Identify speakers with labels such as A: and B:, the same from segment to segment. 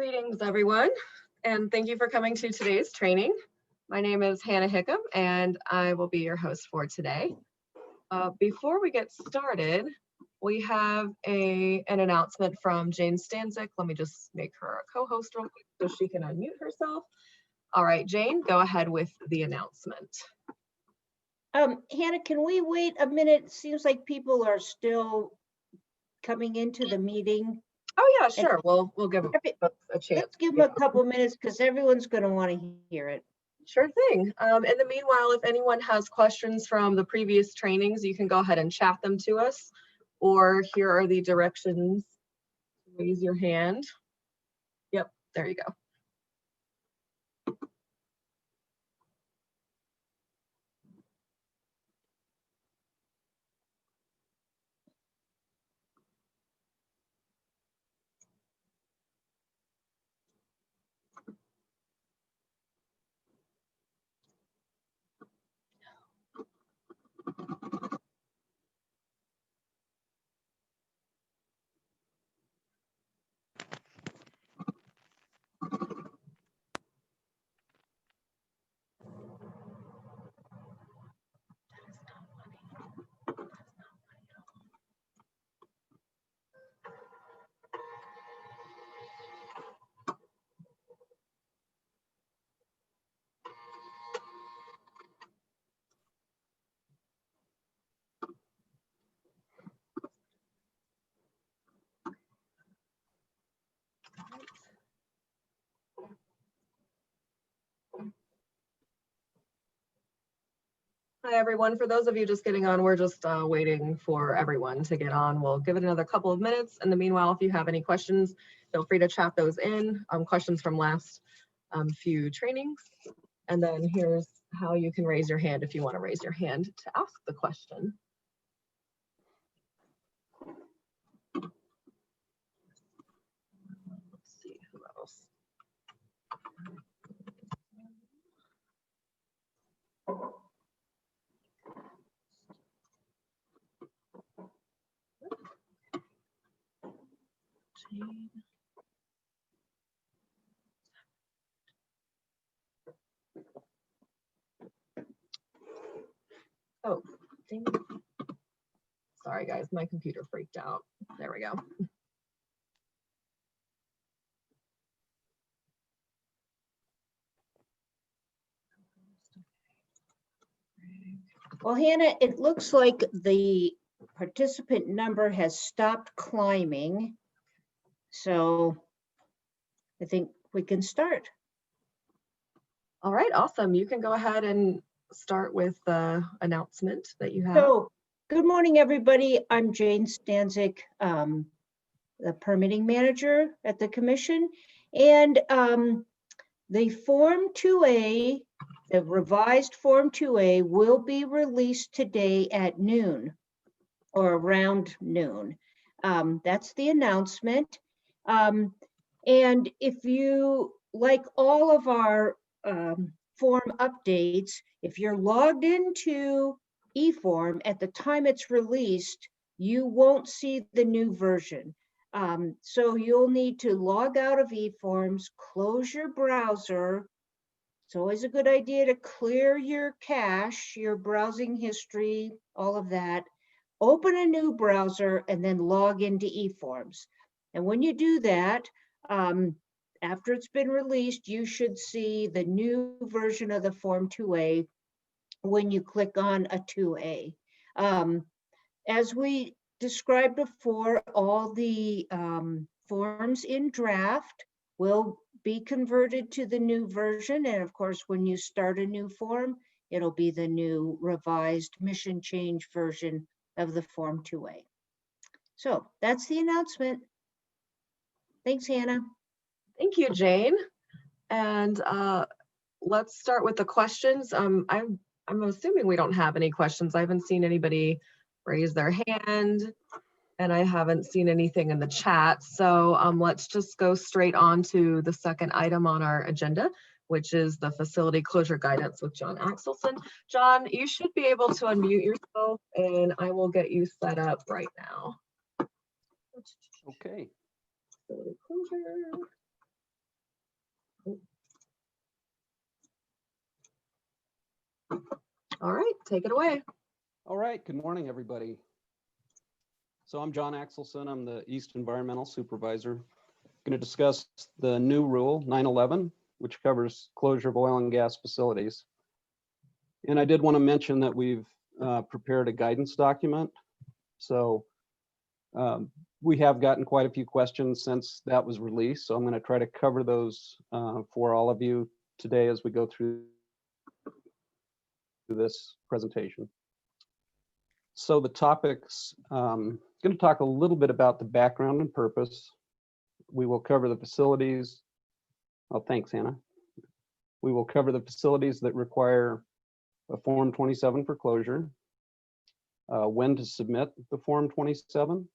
A: Greetings, everyone, and thank you for coming to today's training. My name is Hannah Hickam, and I will be your host for today. Before we get started, we have an announcement from Jane Stanzik. Let me just make her a co-host real quick so she can unmute herself. All right, Jane, go ahead with the announcement.
B: Hannah, can we wait a minute? It seems like people are still coming into the meeting.
A: Oh yeah, sure. We'll give them a chance.
B: Let's give them a couple minutes because everyone's going to want to hear it.
A: Sure thing. In the meanwhile, if anyone has questions from the previous trainings, you can go ahead and chat them to us, or here are the directions. Raise your hand. Yep, there you go. Hi, everyone. For those of you just getting on, we're just waiting for everyone to get on. We'll give it another couple of minutes. In the meanwhile, if you have any questions, feel free to chat those in, questions from last few trainings. And then here's how you can raise your hand if you want to raise your hand to ask the question. Let's see who else. Oh, dang it. Sorry guys, my computer freaked out. There we go.
B: Well, Hannah, it looks like the participant number has stopped climbing. So I think we can start.
A: All right, awesome. You can go ahead and start with the announcement that you have.
B: So, good morning, everybody. I'm Jane Stanzik, the permitting manager at the commission. And the Form 2A, the revised Form 2A will be released today at noon or around noon. That's the announcement. And if you, like all of our form updates, if you're logged into eForm at the time it's released, you won't see the new version. So you'll need to log out of eForms, close your browser. It's always a good idea to clear your cache, your browsing history, all of that. Open a new browser and then log into eForms. And when you do that, after it's been released, you should see the new version of the Form 2A when you click on a 2A. As we described before, all the forms in draft will be converted to the new version. And of course, when you start a new form, it'll be the new revised mission change version of the Form 2A. So that's the announcement. Thanks, Hannah.
A: Thank you, Jane. And let's start with the questions. I'm assuming we don't have any questions. I haven't seen anybody raise their hand, and I haven't seen anything in the chat. So let's just go straight on to the second item on our agenda, which is the facility closure guidance with John Axelson. John, you should be able to unmute yourself, and I will get you set up right now.
C: Okay.
A: Facility closure. All right, take it away.
C: All right, good morning, everybody. So I'm John Axelson. I'm the East Environmental Supervisor. Going to discuss the new rule 911, which covers closure of oil and gas facilities. And I did want to mention that we've prepared a guidance document. So we have gotten quite a few questions since that was released. So I'm going to try to cover those for all of you today as we go through this presentation. So the topics, going to talk a little bit about the background and purpose. We will cover the facilities. Oh, thanks, Hannah. We will cover the facilities that require a Form 27 for closure, when to submit the Form 27.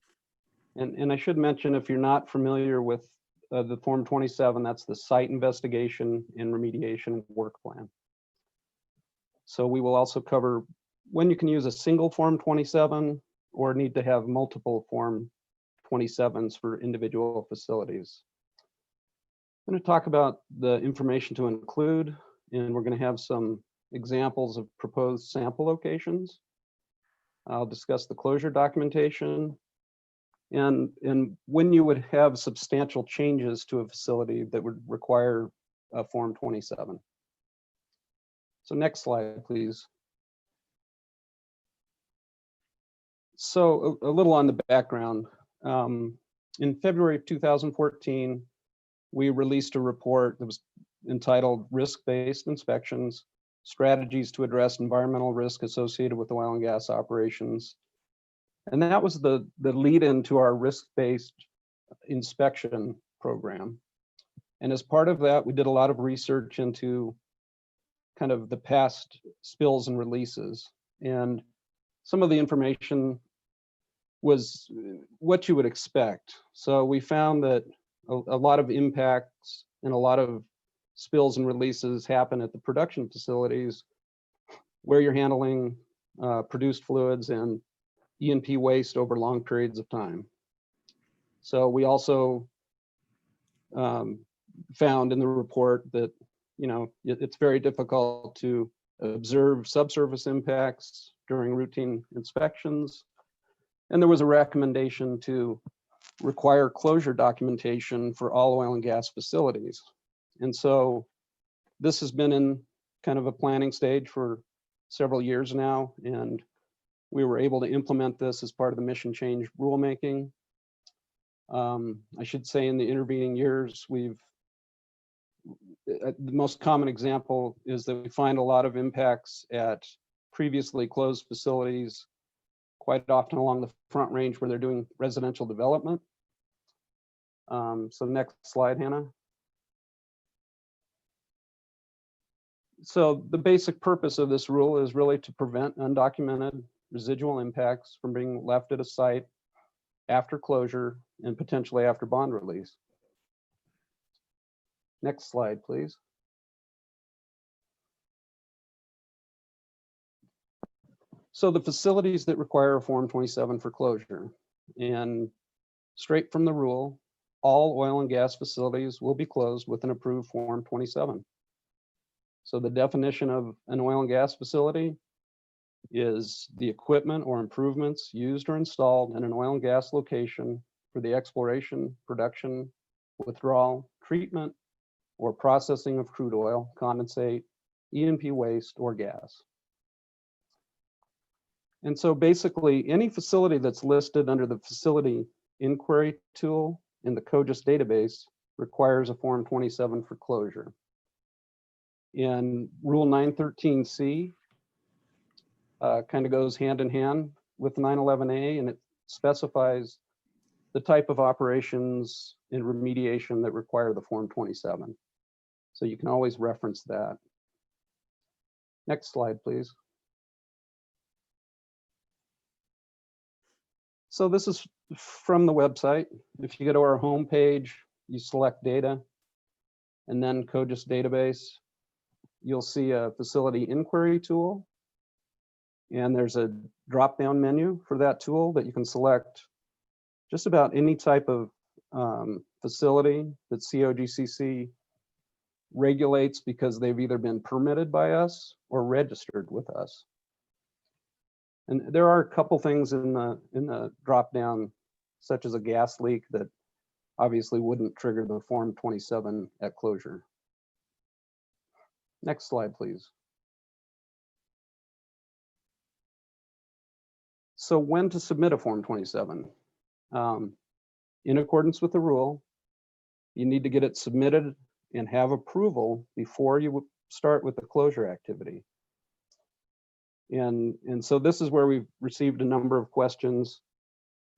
C: And I should mention, if you're not familiar with the Form 27, that's the site investigation and remediation work plan. So we will also cover when you can use a single Form 27 or need to have multiple Form 27s for individual facilities. I'm going to talk about the information to include, and we're going to have some examples of proposed sample locations. I'll discuss the closure documentation and when you would have substantial changes to a facility that would require a Form 27. So next slide, please. So a little on the background. In February of 2014, we released a report that was entitled Risk-Based Inspections, Strategies to Address Environmental Risk Associated with Oil and Gas Operations. And that was the lead into our risk-based inspection program. And as part of that, we did a lot of research into kind of the past spills and releases. And some of the information was what you would expect. So we found that a lot of impacts and a lot of spills and releases happen at the production facilities where you're handling produced fluids and E&P waste over long periods of time. So we also found in the report that, you know, it's very difficult to observe subsurface impacts during routine inspections. And there was a recommendation to require closure documentation for all oil and gas facilities. And so this has been in kind of a planning stage for several years now, and we were able to implement this as part of the mission change rulemaking. I should say in the intervening years, the most common example is that we find a lot of impacts at previously closed facilities, quite often along the Front Range where they're doing residential development. So next slide, Hannah. So the basic purpose of this rule is really to prevent undocumented residual impacts from being left at a site after closure and potentially after bond release. Next slide, please. So the facilities that require a Form 27 for closure, and straight from the rule, all oil and gas facilities will be closed with an approved Form 27. So the definition of an oil and gas facility is the equipment or improvements used or installed in an oil and gas location for the exploration, production, withdrawal, treatment, or processing of crude oil, condensate, E&P waste, or gas. And so basically, any facility that's listed under the facility inquiry tool in the COGCC database requires a Form 27 for closure. And Rule 913C kind of goes hand in hand with 911A, and it specifies the type of operations and remediation that require the Form 27. So you can always reference that. Next slide, please. So this is from the website. If you go to our home page, you select data, and then COGCC database, you'll see a facility inquiry tool. And there's a drop-down menu for that tool that you can select just about any type of facility that COGCC regulates because they've either been permitted by us or registered with us. And there are a couple things in the drop down, such as a gas leak, that obviously wouldn't trigger the Form 27 at closure. Next slide, please. So when to submit a Form 27? In accordance with the rule, you need to get it submitted and have approval before you start with the closure activity. And so this is where we've received a number of questions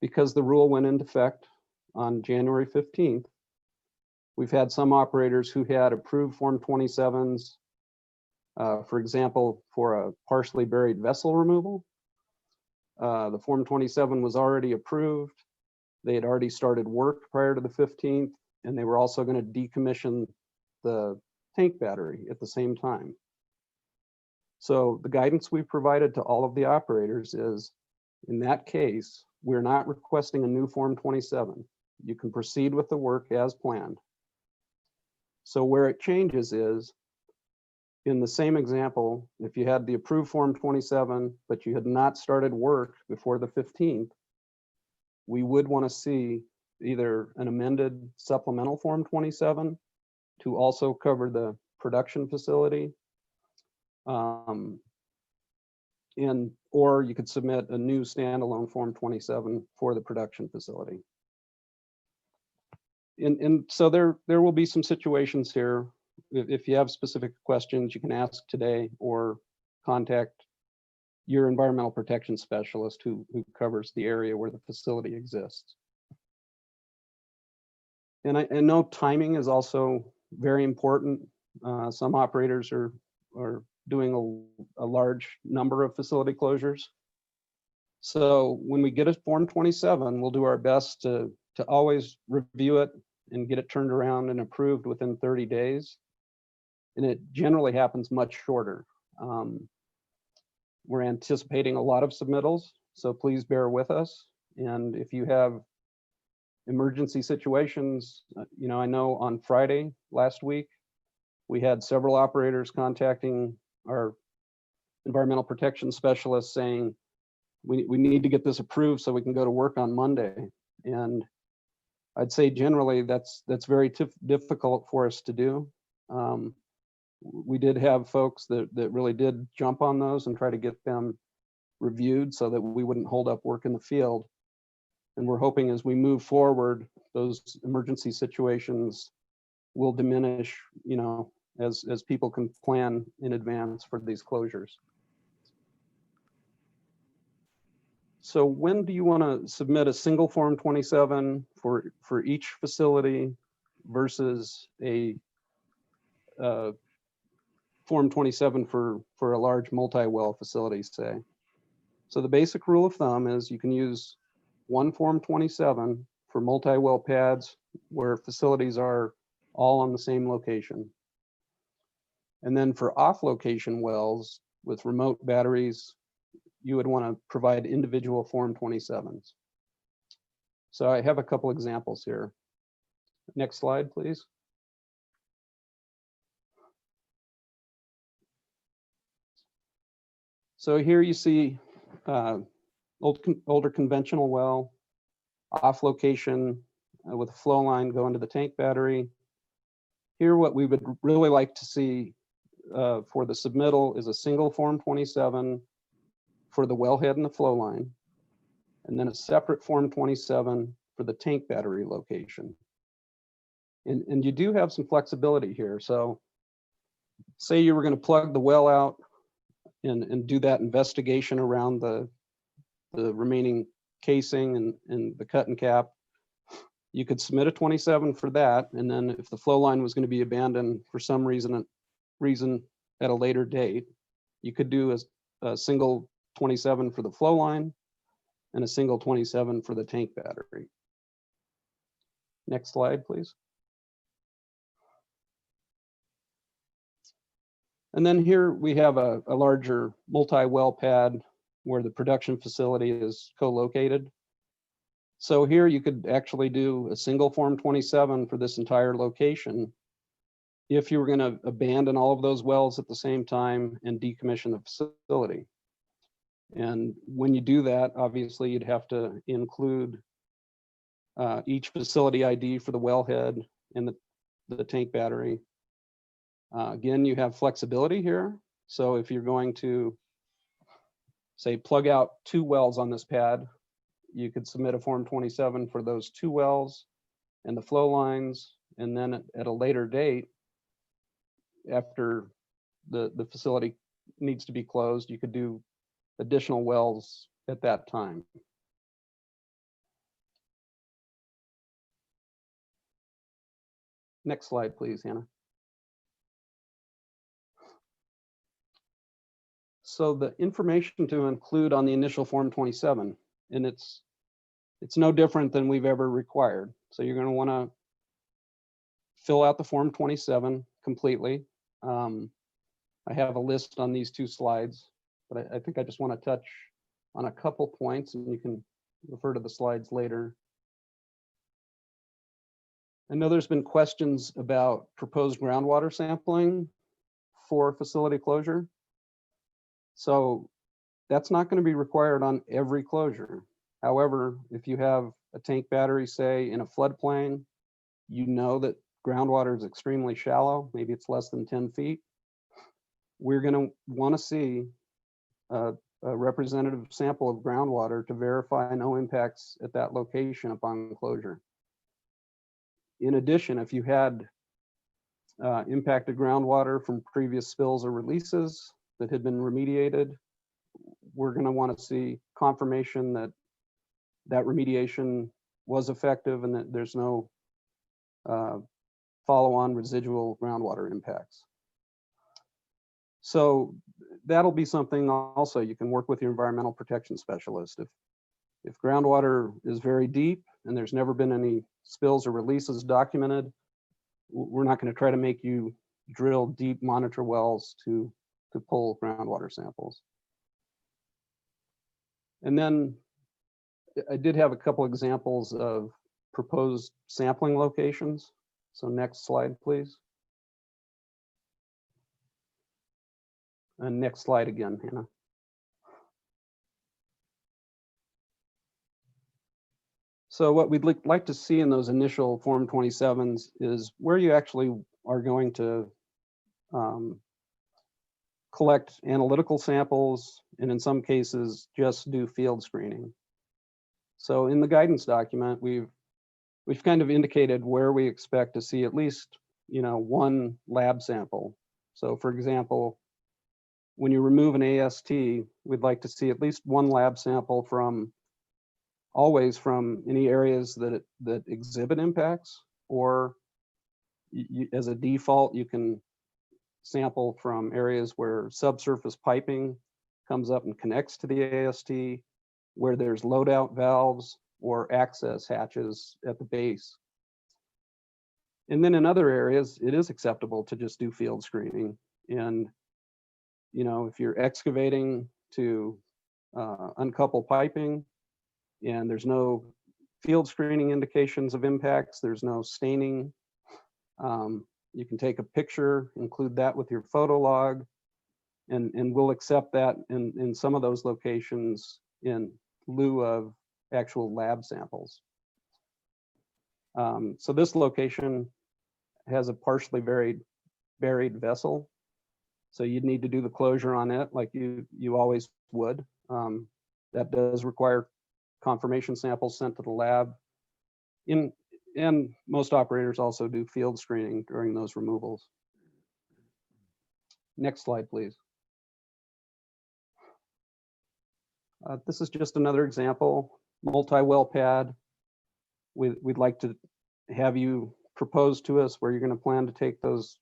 C: because the rule went into effect on January 15th. We've had some operators who had approved Form 27s, for example, for a partially buried vessel removal. The Form 27 was already approved. They had already started work prior to the 15th, and they were also going to decommission the tank battery at the same time. So the guidance we provided to all of the operators is, in that case, we're not requesting a new Form 27. You can proceed with the work as planned. So where it changes is, in the same example, if you had the approved Form 27, but you had not started work before the 15th, we would want to see either an amended supplemental Form 27 to also cover the production facility, or you could submit a new standalone Form 27 for the production facility. And so there will be some situations here. If you have specific questions, you can ask today or contact your environmental protection specialist who covers the area where the facility exists. And I know timing is also very important. Some operators are doing a large number of facility closures. So when we get a Form 27, we'll do our best to always review it and get it turned around and approved within 30 days. And it generally happens much shorter. We're anticipating a lot of submittals, so please bear with us. And if you have emergency situations, I know on Friday last week, we had several operators contacting our environmental protection specialists saying, we need to get this approved so we can go to work on Monday. And I'd say generally that's very difficult for us to do. We did have folks that really did jump on those and try to get them reviewed so that we wouldn't hold up work in the field. And we're hoping as we move forward, those emergency situations will diminish, as people can plan in advance for these closures. So when do you want to submit a single Form 27 for each facility versus a Form 27 for a large multi-well facility, say? So the basic rule of thumb is you can use one Form 27 for multi-well pads where facilities are all on the same location. And then for off-location wells with remote batteries, you would want to provide individual Form 27s. So I have a couple examples here. Next slide, please. So here you see older conventional well, off location with a flow line going to the tank battery. Here, what we would really like to see for the submittal is a single Form 27 for the wellhead and the flow line, and then a separate Form 27 for the tank battery location. And you do have some flexibility here. So say you were going to plug the well out and do that investigation around the remaining casing and the cut and cap. You could submit a 27 for that, and then if the flow line was going to be abandoned for some reason at a later date, you could do a single 27 for the flow line and a single 27 for the tank battery. Next slide, please. And then here we have a larger multi-well pad where the production facility is co-located. So here you could actually do a single Form 27 for this entire location. if you were going to abandon all of those wells at the same time and decommission the facility. And when you do that, obviously you'd have to include each facility ID for the wellhead and the tank battery. Again, you have flexibility here. So if you're going to, say, plug out 2 wells on this pad, you could submit a Form 27 for those 2 wells and the flow lines, and then at a later date, after the facility needs to be closed, you could do additional wells at that time. Next slide, please, Hannah. So the information to include on the initial Form 27, and it's no different than we've ever required. So you're going to want to fill out the Form 27 completely. I have a list on these 2 slides, but I think I just want to touch on a couple points, and you can refer to the slides later. I know there's been questions about proposed groundwater sampling for facility closure. So that's not going to be required on every closure. However, if you have a tank battery, say, in a floodplain, you know that groundwater is extremely shallow, maybe it's less than 10 feet. We're going to want to see a representative sample of groundwater to verify no impacts at that location upon closure. In addition, if you had impacted groundwater from previous spills or releases that had been remediated, we're going to want to see confirmation that that remediation was effective and that there's no follow-on residual groundwater impacts. So that'll be something also you can work with your environmental protection specialist. If groundwater is very deep and there's never been any spills or releases documented, we're not going to try to make you drill deep monitor wells to pull groundwater samples. And then I did have a couple examples of proposed sampling locations. So next slide, please. And next slide again, Hannah. So what we'd like to see in those initial Form 27s is where you actually are going to collect analytical samples, and in some cases, just do field screening. So in the guidance document, we've kind of indicated where we expect to see at least, 1 lab sample. So for example, when you remove an AST, we'd like to see at least 1 lab sample always from any areas that exhibit impacts, or as a default, you can sample from areas where subsurface piping comes up and connects to the AST, where there's loadout valves or access hatches at the base. And then in other areas, it is acceptable to just do field screening. And if you're excavating to uncouple piping and there's no field screening indications of impacts, there's no staining, you can take a picture, include that with your photo log, and we'll accept that in some of those locations in lieu of actual lab samples. So this location has a partially buried vessel. So you'd need to do the closure on it like you always would. That does require confirmation samples sent to the lab. And most operators also do field screening during those removals. Next slide, please. This is just another example, multi-well pad. We'd like to have you propose to us where you're going to plan to take those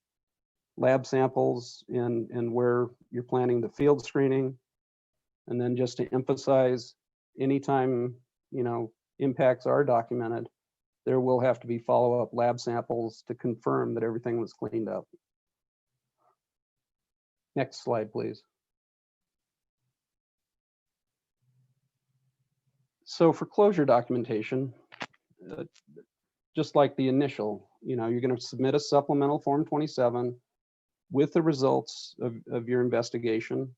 C: lab samples and where you're planning the field screening. And then just to emphasize, anytime impacts are documented, there will have to be follow-up lab samples to confirm that everything was cleaned up. Next slide, please. So for closure documentation, just like the initial, you're going to submit a supplemental Form 27 with the results of your investigation.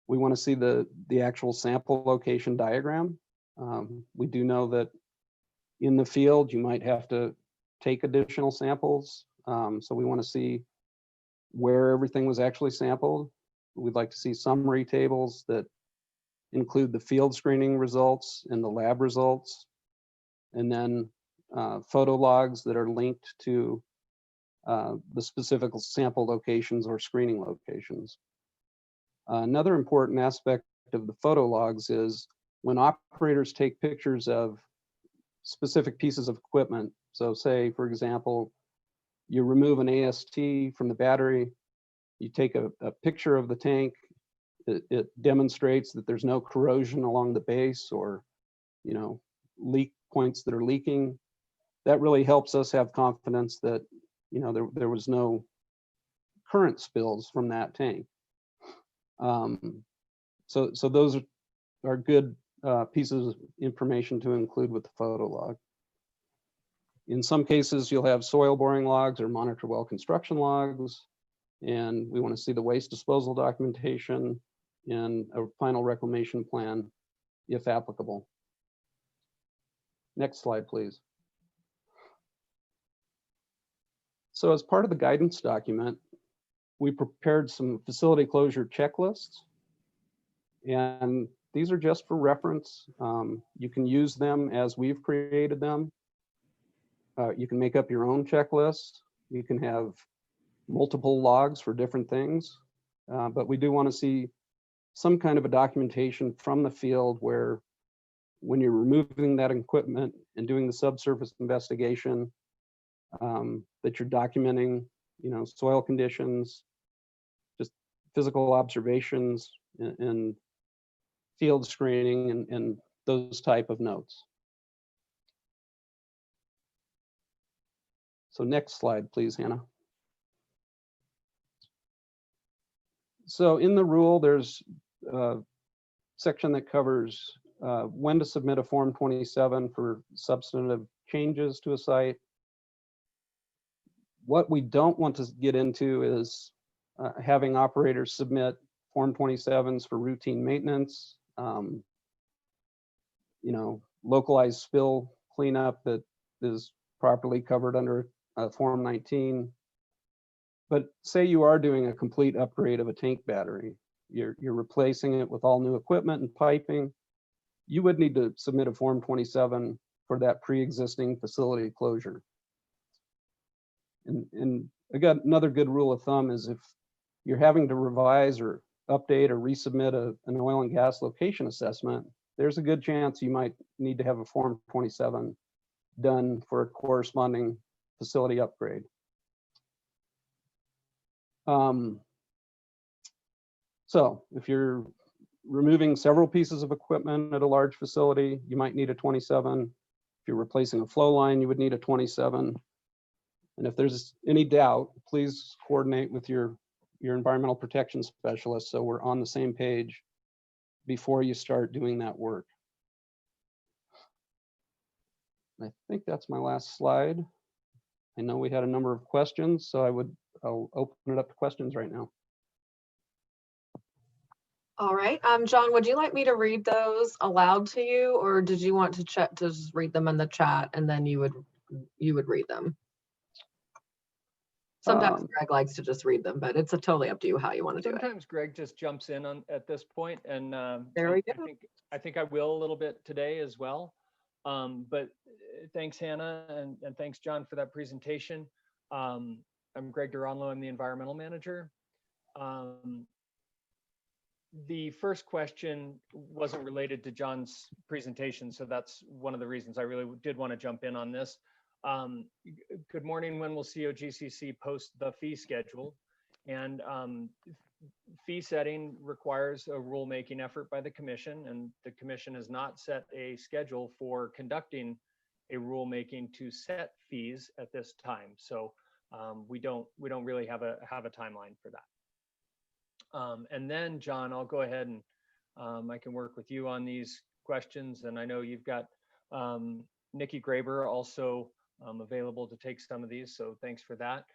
C: We want to see the actual sample location diagram. We do know that in the field, you might have to take additional samples. So we want to see where everything was actually sampled. We'd like to see summary tables that include the field screening results and the lab results, and then photo logs that are linked to the specific sample locations or screening locations. Another important aspect of the photo logs is when operators take pictures of specific pieces of equipment. So say, for example, you remove an AST from the battery, you take a picture of the tank, it demonstrates that there's no corrosion along the base or, leak points that are leaking. That really helps us have confidence that, there was no current spills from that tank. So those are good pieces of information to include with the photo log. In some cases, you'll have soil boring logs or monitor well construction logs, and we want to see the waste disposal documentation and a final reclamation plan, if applicable. Next slide, please. So as part of the guidance document, we prepared some facility closure checklists, and these are just for reference. You can use them as we've created them. You can make up your own checklist. You can have multiple logs for different things, but we do want to see some kind of a documentation from the field where when you're removing that equipment and doing the subsurface investigation, that you're documenting, soil conditions, just physical observations and field screening and those type of notes. So next slide, please, Hannah. So in the rule, there's a section that covers when to submit a Form 27 for substantive changes to a site. What we don't want to get into is having operators submit Form 27s for routine maintenance, localized spill cleanup that is properly covered under Form 19. But say you are doing a complete upgrade of a tank battery, you're replacing it with all new equipment and piping, you would need to submit a Form 27 for that pre-existing facility closure. And again, another good rule of thumb is if you're having to revise or update or resubmit an oil and gas location assessment, there's a good chance you might need to have a Form 27 done for a corresponding facility upgrade. So if you're removing several pieces of equipment at a large facility, you might need a 27. If you're replacing a flow line, you would need a 27. And if there's any doubt, please coordinate with your environmental protection specialist so we're on the same page before you start doing that work. I think that's my last slide. I know we had a number of questions, so I'll open it up to questions right now.
A: All right, John, would you like me to read those aloud to you, or did you want to just read them in the chat and then you would read them? Sometimes Greg likes to just read them, but it's totally up to you how you want to do it.
D: Sometimes Greg just jumps in at this point, and
A: there we go.
D: I think I will a little bit today as well. But thanks, Hannah, and thanks, John, for that presentation. I'm Greg Duranlo. I'm the environmental manager. The first question wasn't related to John's presentation, so that's one of the reasons I really did want to jump in on this. Good morning. When will COGCC post the fee schedule? And fee setting requires a rulemaking effort by the commission, and the commission has not set a schedule for conducting a rulemaking to set fees at this time. So we don't really have a timeline for that. And then, John, I'll go ahead and I can work with you on these questions. And I know you've got Nikki Graber also available to take some of these, so thanks for that.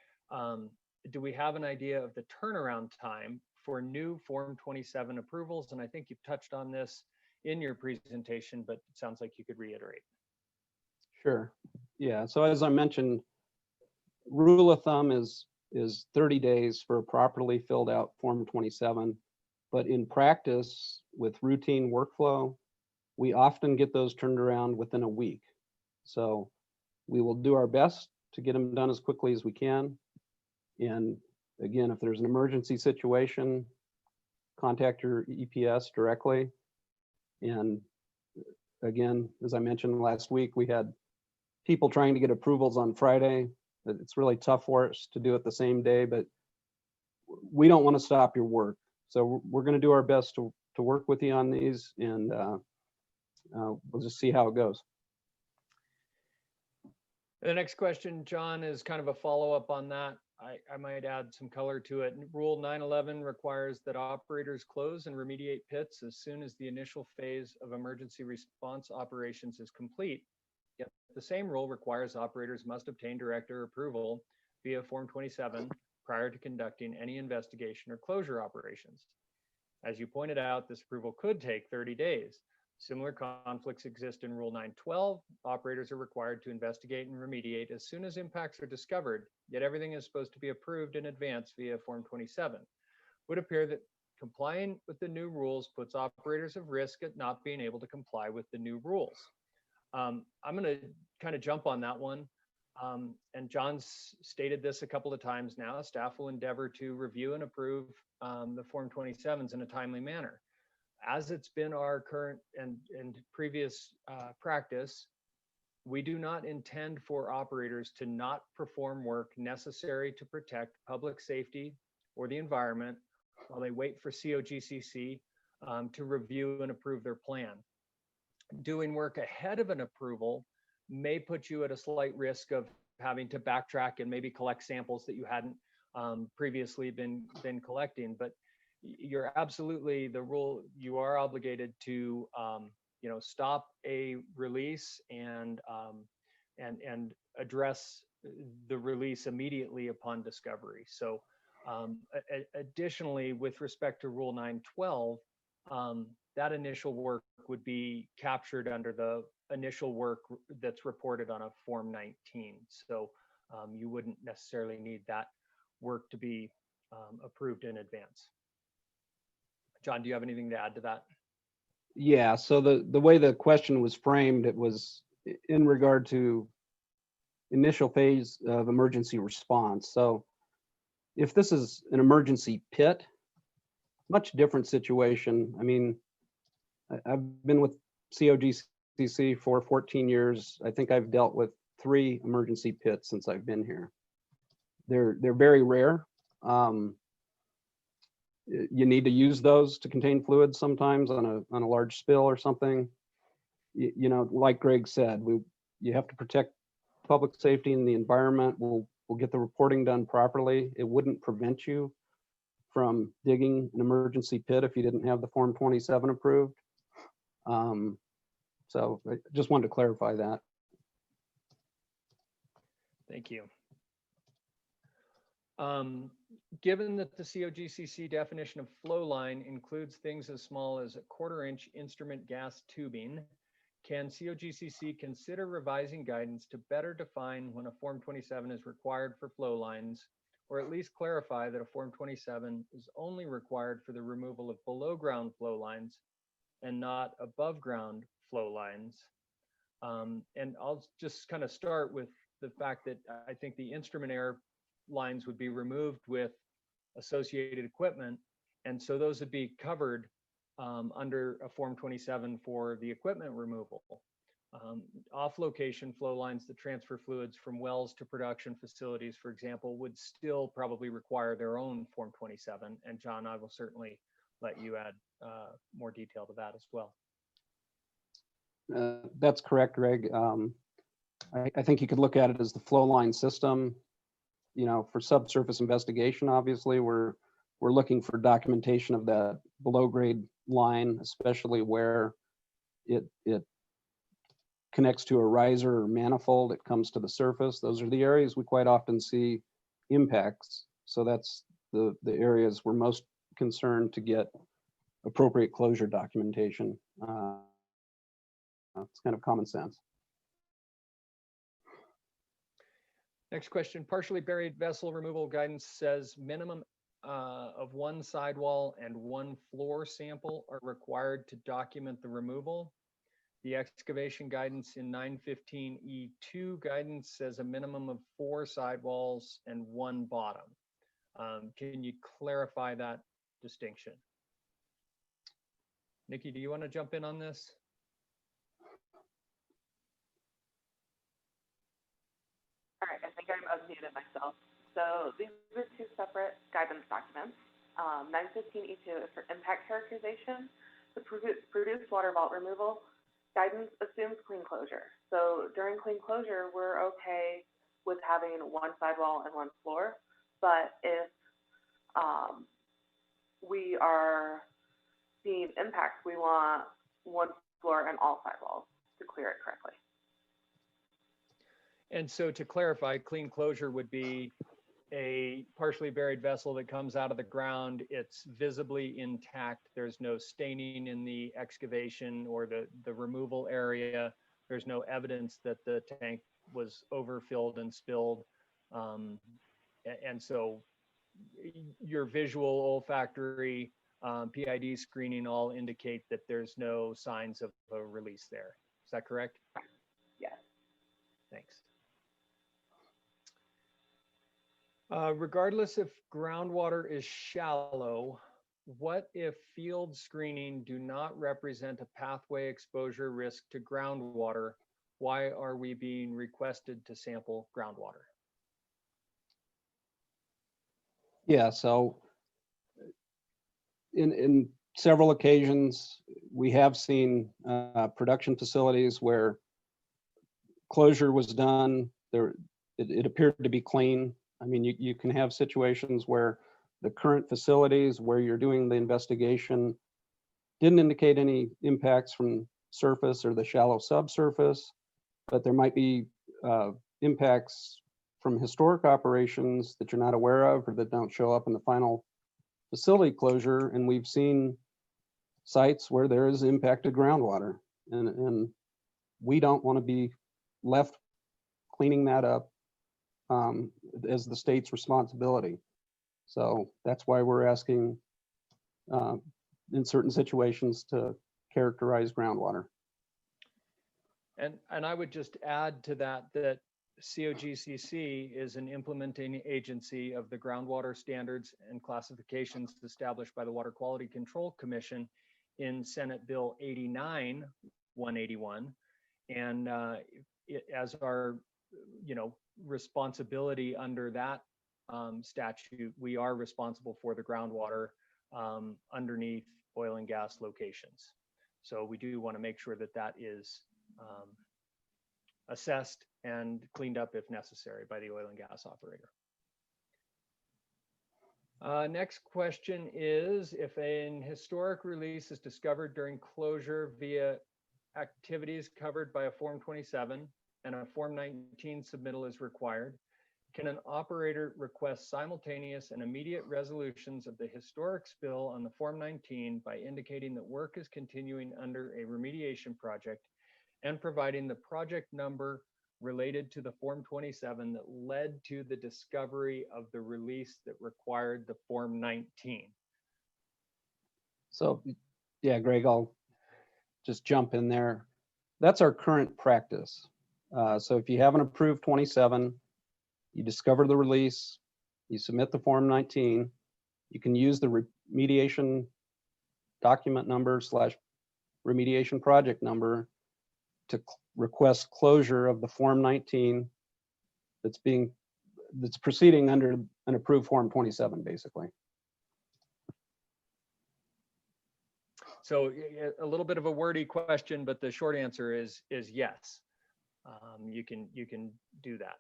D: Do we have an idea of the turnaround time for new Form 27 approvals? And I think you've touched on this in your presentation, but it sounds like you could reiterate.
C: Sure. Yeah. So as I mentioned, rule of thumb is 30 days for a properly filled out Form 27. But in practice, with routine workflow, we often get those turned around within a week. So we will do our best to get them done as quickly as we can. And again, if there's an emergency situation, contact your EPS directly. And again, as I mentioned last week, we had people trying to get approvals on Friday. It's really tough for us to do it the same day, but we don't want to stop your work. So we're going to do our best to work with you on these, and we'll just see how it goes.
D: The next question, John, is kind of a follow-up on that. I might add some color to it. Rule 911 requires that operators close and remediate pits as soon as the initial phase of emergency response operations is complete. Yet the same rule requires operators must obtain director approval via Form 27 prior to conducting any investigation or closure operations. As you pointed out, this approval could take 30 days. Similar conflicts exist in Rule 912. Operators are required to investigate and remediate as soon as impacts are discovered, yet everything is supposed to be approved in advance via Form 27. It would appear that complying with the new rules puts operators at risk at not being able to comply with the new rules. I'm going to kind of jump on that one. And John's stated this a couple of times now. Staff will endeavor to review and approve the Form 27s in a timely manner. As it's been our current and previous practice, we do not intend for operators to not perform work necessary to protect public safety or the environment while they wait for COGCC to review and approve their plan. Doing work ahead of an approval may put you at a slight risk of having to backtrack and maybe collect samples that you hadn't previously been collecting. But you're absolutely, the rule, you are obligated to stop a release and address the release immediately upon discovery. So additionally, with respect to Rule 912, that initial work would be captured under the initial work that's reported on a Form 19. So you wouldn't necessarily need that work to be approved in advance. John, do you have anything to add to that?
C: Yeah, so the way the question was framed, it was in regard to initial phase of emergency response. So if this is an emergency pit, much different situation. I mean, I've been with COGCC for 14 years. I think I've dealt with 3 emergency pits since I've been here. They're very rare. You need to use those to contain fluids sometimes on a large spill or something. You know, like Greg said, you have to protect public safety and the environment. We'll get the reporting done properly. It wouldn't prevent you from digging an emergency pit if you didn't have the Form 27 approved. So I just wanted to clarify that.
D: Thank you. Given that the COGCC definition of flow line includes things as small as a 1/4-inch instrument gas tubing, can COGCC consider revising guidance to better define when a Form 27 is required for flow lines, or at least clarify that a Form 27 is only required for the removal of below ground flow lines and not above ground flow lines? And I'll just kind of start with the fact that I think the instrument air lines would be removed with associated equipment, and so those would be covered under a Form 27 for the equipment removal. Off-location flow lines that transfer fluids from wells to production facilities, for example, would still probably require their own Form 27. And John, I will certainly let you add more detail to that as well.
C: That's correct, Greg. I think you could look at it as the flow line system. You know, for subsurface investigation, obviously, we're looking for documentation of that below grade line, especially where it connects to a riser or manifold, it comes to the surface. Those are the areas we quite often see impacts. So that's the areas we're most concerned to get appropriate closure documentation. It's kind of common sense.
D: Next question, partially buried vessel removal guidance says minimum of one sidewall and one floor sample are required to document the removal. The excavation guidance in 915E2 guidance says a minimum of 4 sidewalls and 1 bottom. Can you clarify that distinction? Nikki, do you want to jump in on this?
E: All right, I think I'm unmuted myself. So these are 2 separate guidance documents. 915E2 is for impact characterization. The produced water vault removal guidance assumes clean closure. So during clean closure, we're okay with having 1 sidewall and 1 floor. But if we are seeing impacts, we want 1 floor and all sidewalls to clear it correctly.
D: And so to clarify, clean closure would be a partially buried vessel that comes out of the ground. It's visibly intact. There's no staining in the excavation or the removal area. There's no evidence that the tank was overfilled and spilled. And so your visual, olfactory, PID screening all indicate that there's no signs of a release there. Is that correct?
E: Yes.
D: Thanks. Regardless if groundwater is shallow, what if field screening do not represent a pathway exposure risk to groundwater? Why are we being requested to sample groundwater?
C: Yeah, so in several occasions, we have seen production facilities where closure was done. It appeared to be clean. I mean, you can have situations where the current facilities where you're doing the investigation didn't indicate any impacts from surface or the shallow subsurface, but there might be impacts from historic operations that you're not aware of or that don't show up in the final facility closure. And we've seen sites where there is impacted groundwater, and we don't want to be left cleaning that up as the state's responsibility. So that's why we're asking in certain situations to characterize groundwater.
D: And I would just add to that COGCC is an implementing agency of the groundwater standards and classifications established by the Water Quality Control Commission in Senate Bill 89-181. And as our, responsibility under that statute, we are responsible for the groundwater underneath oil and gas locations. So we do want to make sure that that is assessed and cleaned up if necessary by the oil and gas operator. Next question is, if an historic release is discovered during closure via activities covered by a Form 27 and a Form 19 submittal is required, can an operator request simultaneous and immediate resolutions of the historic spill on the Form 19 by indicating that work is continuing under a remediation project and providing the project number related to the Form 27 that led to the discovery of the release that required the Form 19?
C: So, yeah, Greg, I'll just jump in there. That's our current practice. So if you have an approved 27, you discover the release, you submit the Form 19, you can use the remediation document number / remediation project number to request closure of the Form 19 that's proceeding under an approved Form 27, basically.
D: So a little bit of a wordy question, but the short answer is yes. You can do that.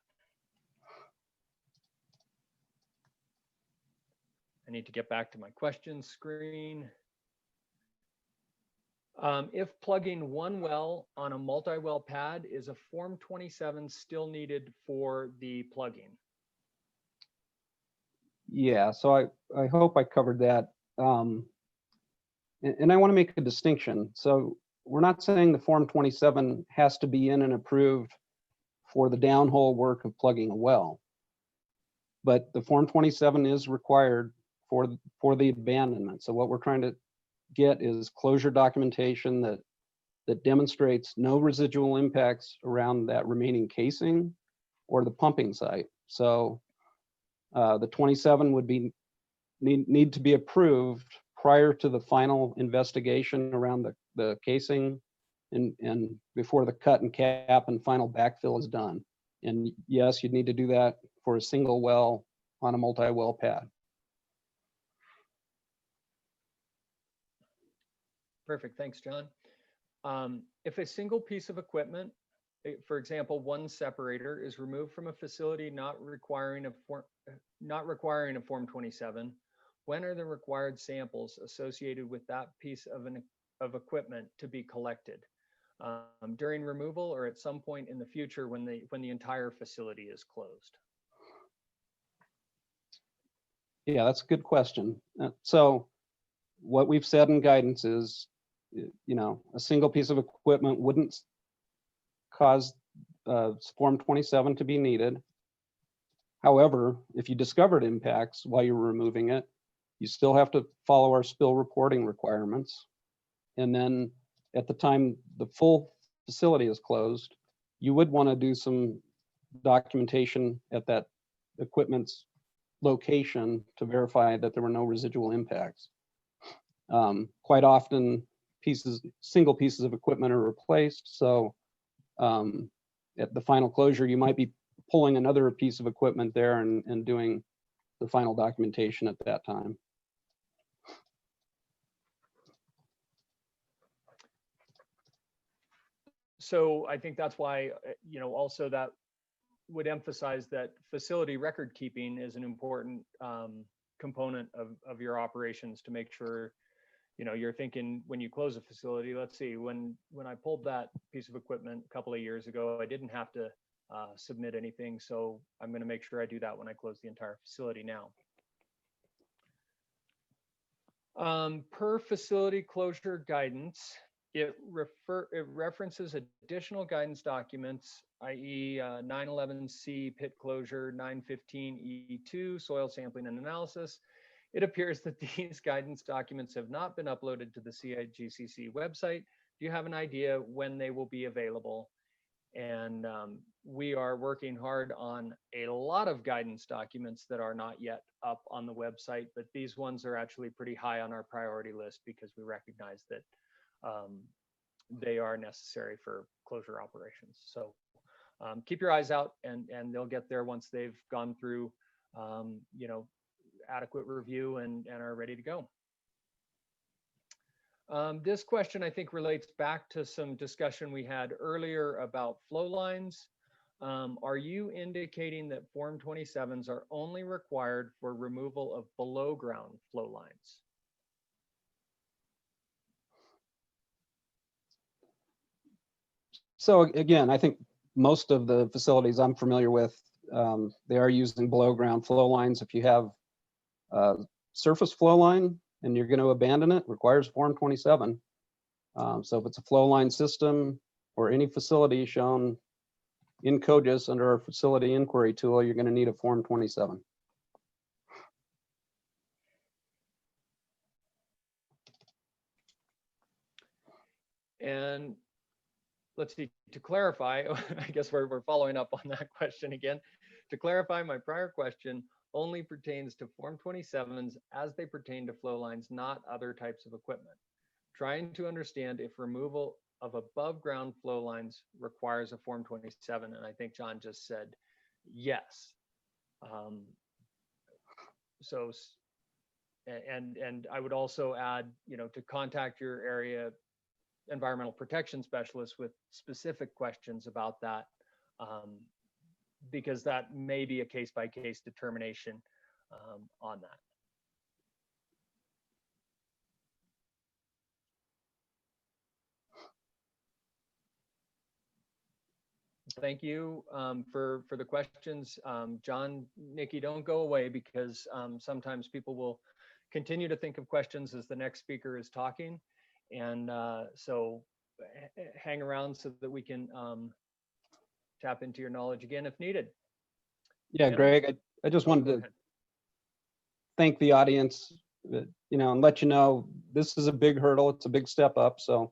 D: I need to get back to my question screen. If plugging one well on a multi-well pad, is a Form 27 still needed for the plugging?
C: Yeah, so I hope I covered that. And I want to make a distinction. So we're not saying the Form 27 has to be in and approved for the downhole work of plugging a well. But the Form 27 is required for the abandonment. So what we're trying to get is closure documentation that demonstrates no residual impacts around that remaining casing or the pumping site. So the 27 would need to be approved prior to the final investigation around the casing and before the cut and cap and final backfill is done. And yes, you'd need to do that for a single well on a multi-well pad.
D: Perfect, thanks, John. If a single piece of equipment, for example, one separator, is removed from a facility not requiring a Form 27, when are the required samples associated with that piece of equipment to be collected? During removal or at some point in the future when the entire facility is closed?
C: Yeah, that's a good question. So what we've said in guidance is, a single piece of equipment wouldn't cause Form 27 to be needed. However, if you discovered impacts while you're removing it, you still have to follow our spill reporting requirements. And then at the time the full facility is closed, you would want to do some documentation at that equipment's location to verify that there were no residual impacts. Quite often, single pieces of equipment are replaced. So at the final closure, you might be pulling another piece of equipment there and doing the final documentation at that time.
D: So I think that's why, also that would emphasize that facility record keeping is an important component of your operations to make sure, you're thinking when you close a facility. Let's see, when I pulled that piece of equipment a couple of years ago, I didn't have to submit anything. So I'm going to make sure I do that when I close the entire facility now. Per facility closure guidance, it references additional guidance documents, i.e. 911C pit closure, 915E2 soil sampling and analysis. It appears that these guidance documents have not been uploaded to the COGCC website. Do you have an idea when they will be available? And we are working hard on a lot of guidance documents that are not yet up on the website, but these ones are actually pretty high on our priority list because we recognize that they are necessary for closure operations. So keep your eyes out, and they'll get there once they've gone through adequate review and are ready to go. This question, I think, relates back to some discussion we had earlier about flow lines. Are you indicating that Form 27s are only required for removal of below ground flow lines?
C: So again, I think most of the facilities I'm familiar with, they are using below ground flow lines. If you have a surface flow line and you're going to abandon it, requires Form 27. So if it's a flow line system or any facility shown in COGIS under our facility inquiry tool, you're going to need a Form 27.
D: And let's see, to clarify, I guess we're following up on that question again. To clarify, my prior question only pertains to Form 27s as they pertain to flow lines, not other types of equipment. Trying to understand if removal of above ground flow lines requires a Form 27, and I think John just said yes. And I would also add, to contact your area environmental protection specialist with specific questions about that, because that may be a case-by-case determination on that. . thank you for the questions. John, Nikki, don't go away because sometimes people will continue to think of questions as the next speaker is talking. And so hang around so that we can tap into your knowledge again if needed.
C: Yeah,
D: Hannah?
C: Greg, I just wanted
D: Go
C: to
D: ahead.
C: thank the audience, and let you know this is a big hurdle. It's a big step up. So,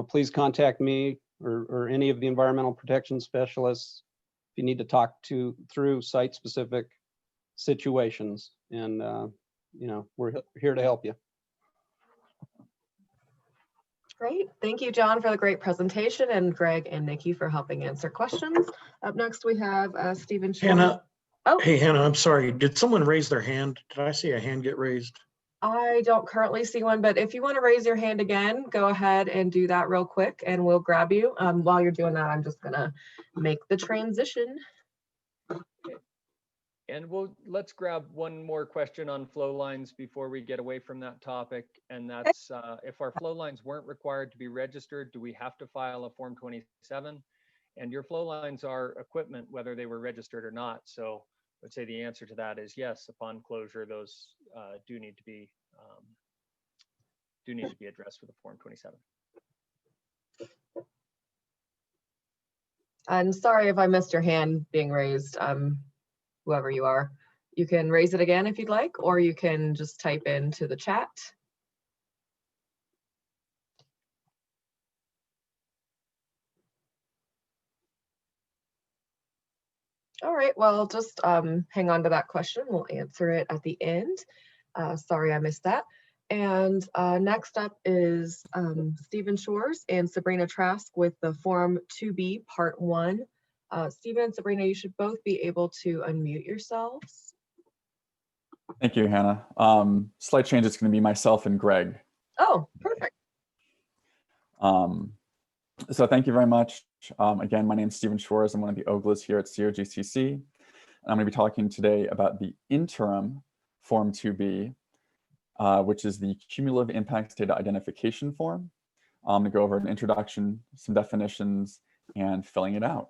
C: please contact me or any of the environmental protection specialists if you need to talk through site-specific situations. And, we're here to help you.
A: Great. Thank you, John, for the great presentation, and Greg and Nikki for helping answer questions. Up next, we have Stephen Schwartz.
F: Hannah,
A: Oh,
F: hey, Hannah, I'm sorry. Did someone raise their hand? Did I see a hand get raised?
A: I don't currently see one, but if you want to raise your hand again, go ahead and do that real quick and we'll grab you. While you're doing that, I'm just gonna make the transition.
D: And let's grab one more question on flow lines before we get away from that topic. And that's if our flow lines weren't required to be registered, do we have to file a Form 27? And your flow lines are equipment, whether they were registered or not. So I would say the answer to that is yes. Upon closure, those do need to be addressed with a Form 27.
A: And sorry if I missed your hand being raised. Whoever you are, you can raise it again if you'd like, or you can just type into the chat. All right, well, just hang on to that question. We'll answer it at the end. Sorry, I missed that. And next up is Stephen Shores and Sabrina Trask with the Form 2B Part 1. Stephen and Sabrina, you should both be able to unmute yourselves.
G: Thank you, Hannah. Slight change, it's going to be myself and Greg.
A: Oh, perfect.
G: So thank you very much. Again, my name is Stephen Shores. I'm one of the OGLAs here at COGCC. And I'm going to be talking today about the Interim Form 2B, which is the Cumulative Impacts Data Identification Form. I'm going to go over an introduction, some definitions, and filling it out.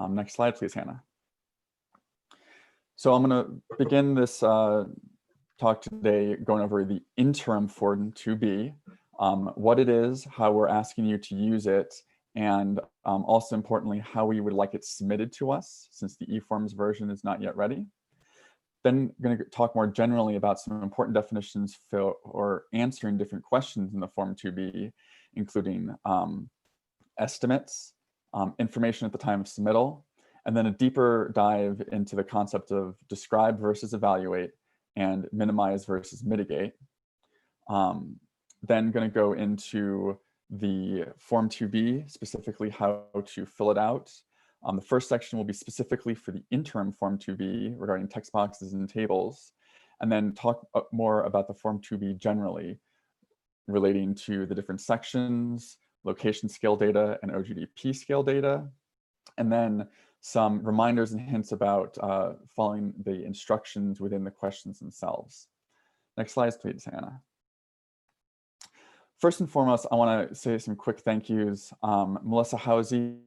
G: Next slide, please, Hannah. So I'm going to begin this talk today going over the Interim Form 2B, what it is, how we're asking you to use it, and also importantly, how we would like it submitted to us since the eForms version is not yet ready. Then I'm going to talk more generally about some important definitions for answering different questions in the Form 2B, including estimates, information at the time of submittal, and then a deeper dive into the concept of describe versus evaluate and minimize versus mitigate. Then going to go into the Form 2B, specifically how to fill it out. The first section will be specifically for the Interim Form 2B regarding text boxes and tables, and then talk more about the Form 2B generally relating to the different sections, location scale data and Ogdp scale data, and then some reminders and hints about following the instructions within the questions themselves. Next slide, please, Hannah. First and foremost, I want to say some quick thank yous. Melissa Housey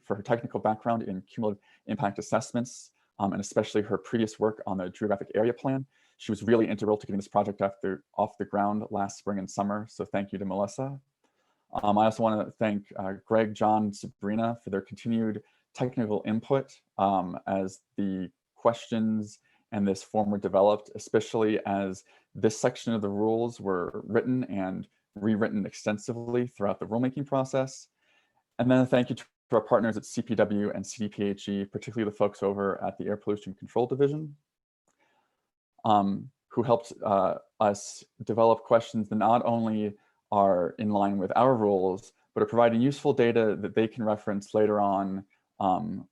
G: for her technical background in cumulative impact assessments, and especially her previous work on the geographic area plan. She was really integral to getting this project off the ground last spring and summer, so thank you to Melissa. I also want to thank Greg, John, Sabrina for their continued technical input as the questions and this form were developed, especially as this section of the rules were written and rewritten extensively throughout the rulemaking process. And then a thank you to our partners at CPW and CDPHE, particularly the folks over at the Air Pollution Control Division, who helped us develop questions that not only are in line with our rules, but are providing useful data that they can reference later on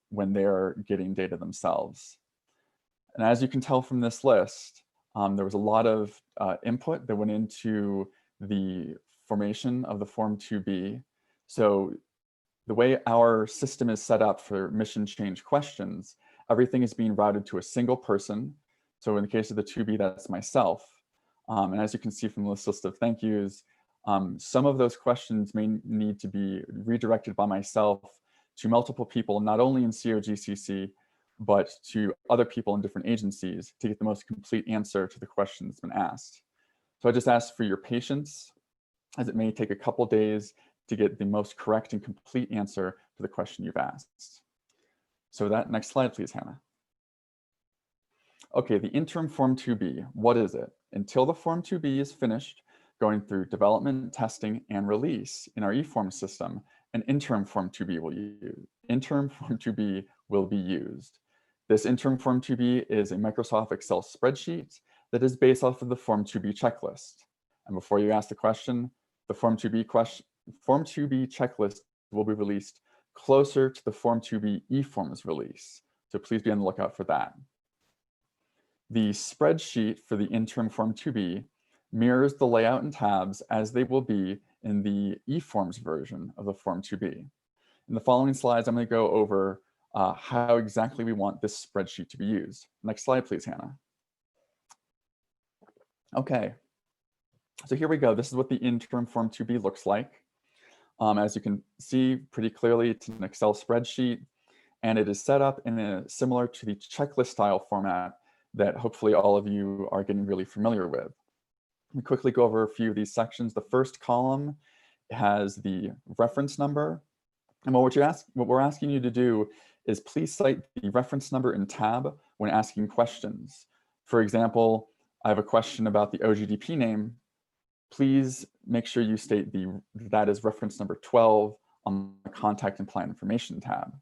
G: when they're getting data themselves. And as you can tell from this list, there was a lot of input that went into the formation of the Form 2B. So the way our system is set up for mission change questions, everything is being routed to a single person. So in the case of the 2B, that's myself. And as you can see from this list of thank yous, Some of those questions may need to be redirected by myself to multiple people, not only in COGCC, but to other people in different agencies to get the most complete answer to the question that's been asked. So I just ask for your patience, as it may take a couple days to get the most correct and complete answer to the question you've asked. So that next slide, please, Hannah. Okay, the interim Form 2B, what is it? Until the Form 2B is finished going through development, testing, and release in our eForm system, an interim Form 2B will be used. This interim Form 2B is a Microsoft Excel spreadsheet that is based off of the Form 2B checklist. And before you ask the question, the Form 2B checklist will be released closer to the Form 2B eForms release. So please be on the lookout for that. The spreadsheet for the interim Form 2B mirrors the layout and tabs as they will be in the eForms version of the Form 2B. In the following slides, I'm going to go over how exactly we want this spreadsheet to be used. Next slide, please, Hannah. Okay, so here we go. This is what the interim Form 2B looks like. As you can see pretty clearly, it's an Excel spreadsheet, and it is set up in a similar to the checklist style format that hopefully all of you are getting really familiar with. Let me quickly go over a few of these sections. The first column has the reference number. And what we're asking you to do is please cite the reference number and tab when asking questions. For example, I have a question about the Ogdp name. Please make sure you state that is reference number 12 on the contact and client information tab.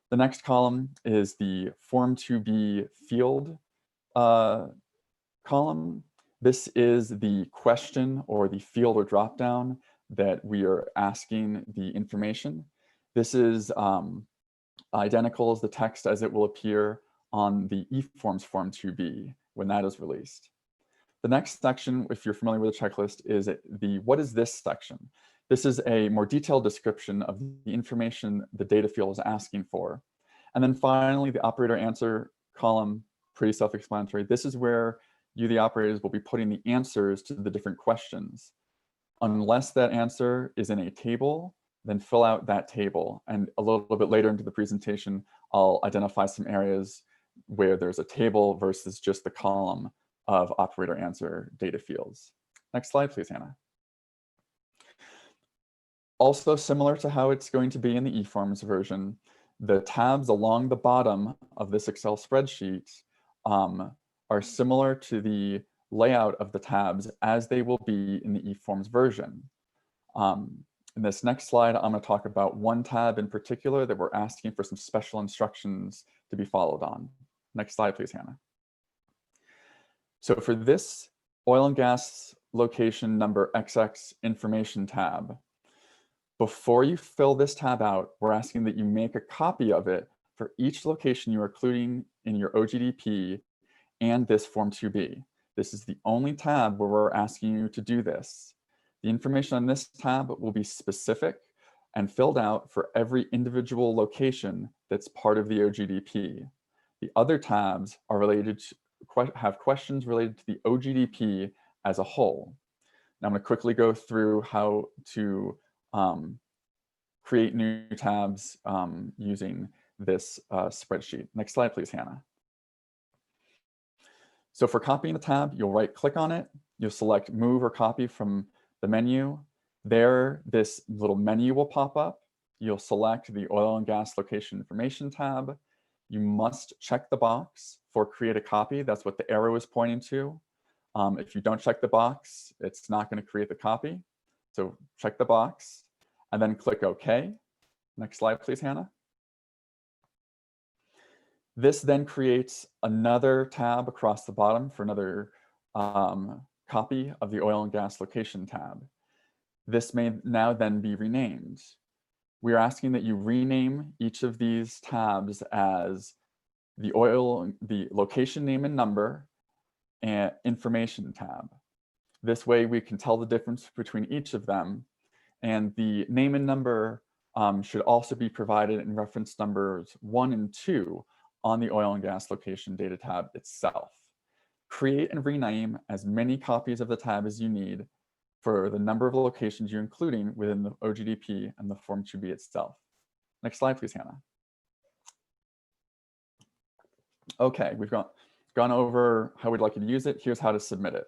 G: The next column is the Form 2B field column. This is the question or the field or dropdown that we are asking the information. This is identical as the text as it will appear on the eForms Form 2B when that is released. The next section, if you're familiar with the checklist, is the what is this section? This is a more detailed description of the information the data field is asking for. And then finally, the operator answer column, pretty self-explanatory. This is where you, the operators, will be putting the answers to the different questions. Unless that answer is in a table, then fill out that table. And a little bit later into the presentation, I'll identify some areas where there's a table versus just the column of operator answer data fields. Next slide, please, Hannah. Also similar to how it's going to be in the eForms version, the tabs along the bottom of this Excel spreadsheet are similar to the layout of the tabs as they will be in the eForms version. In this next slide, I'm going to talk about one tab in particular that we're asking for some special instructions to be followed on. Next slide, please, Hannah. So for this oil and gas location number XX information tab, before you fill this tab out, we're asking that you make a copy of it for each location you are including in your Ogdp and this Form 2B. This is the only tab where we're asking you to do this. The information on this tab will be specific and filled out for every individual location that's part of the Ogdp. The other tabs are related to, have questions related to the Ogdp as a whole. Now I'm going to quickly go through how to create new tabs using this spreadsheet. Next slide, please, Hannah. So for copying the tab, you'll right-click on it. You'll select Move or Copy from the menu. There, this little menu will pop up. You'll select the Oil and Gas Location Information tab. You must check the box for Create a Copy. That's what the arrow is pointing to. If you don't check the box, it's not going to create the copy. So check the box and then click OK. Next slide, please, Hannah. This then creates another tab across the bottom for another copy of the Oil and Gas Location tab. This may now then be renamed. We are asking that you rename each of these tabs as the location name and number and information tab. This way we can tell the difference between each of them, and the name and number should also be provided in reference numbers 1 and 2 on the Oil and Gas Location data tab itself. Create and rename as many copies of the tab as you need for the number of locations you're including within the OGDP and the Form 2B itself. Next slide, please, Hannah. Okay, we've gone over how we'd like you to use it. Here's how to submit it.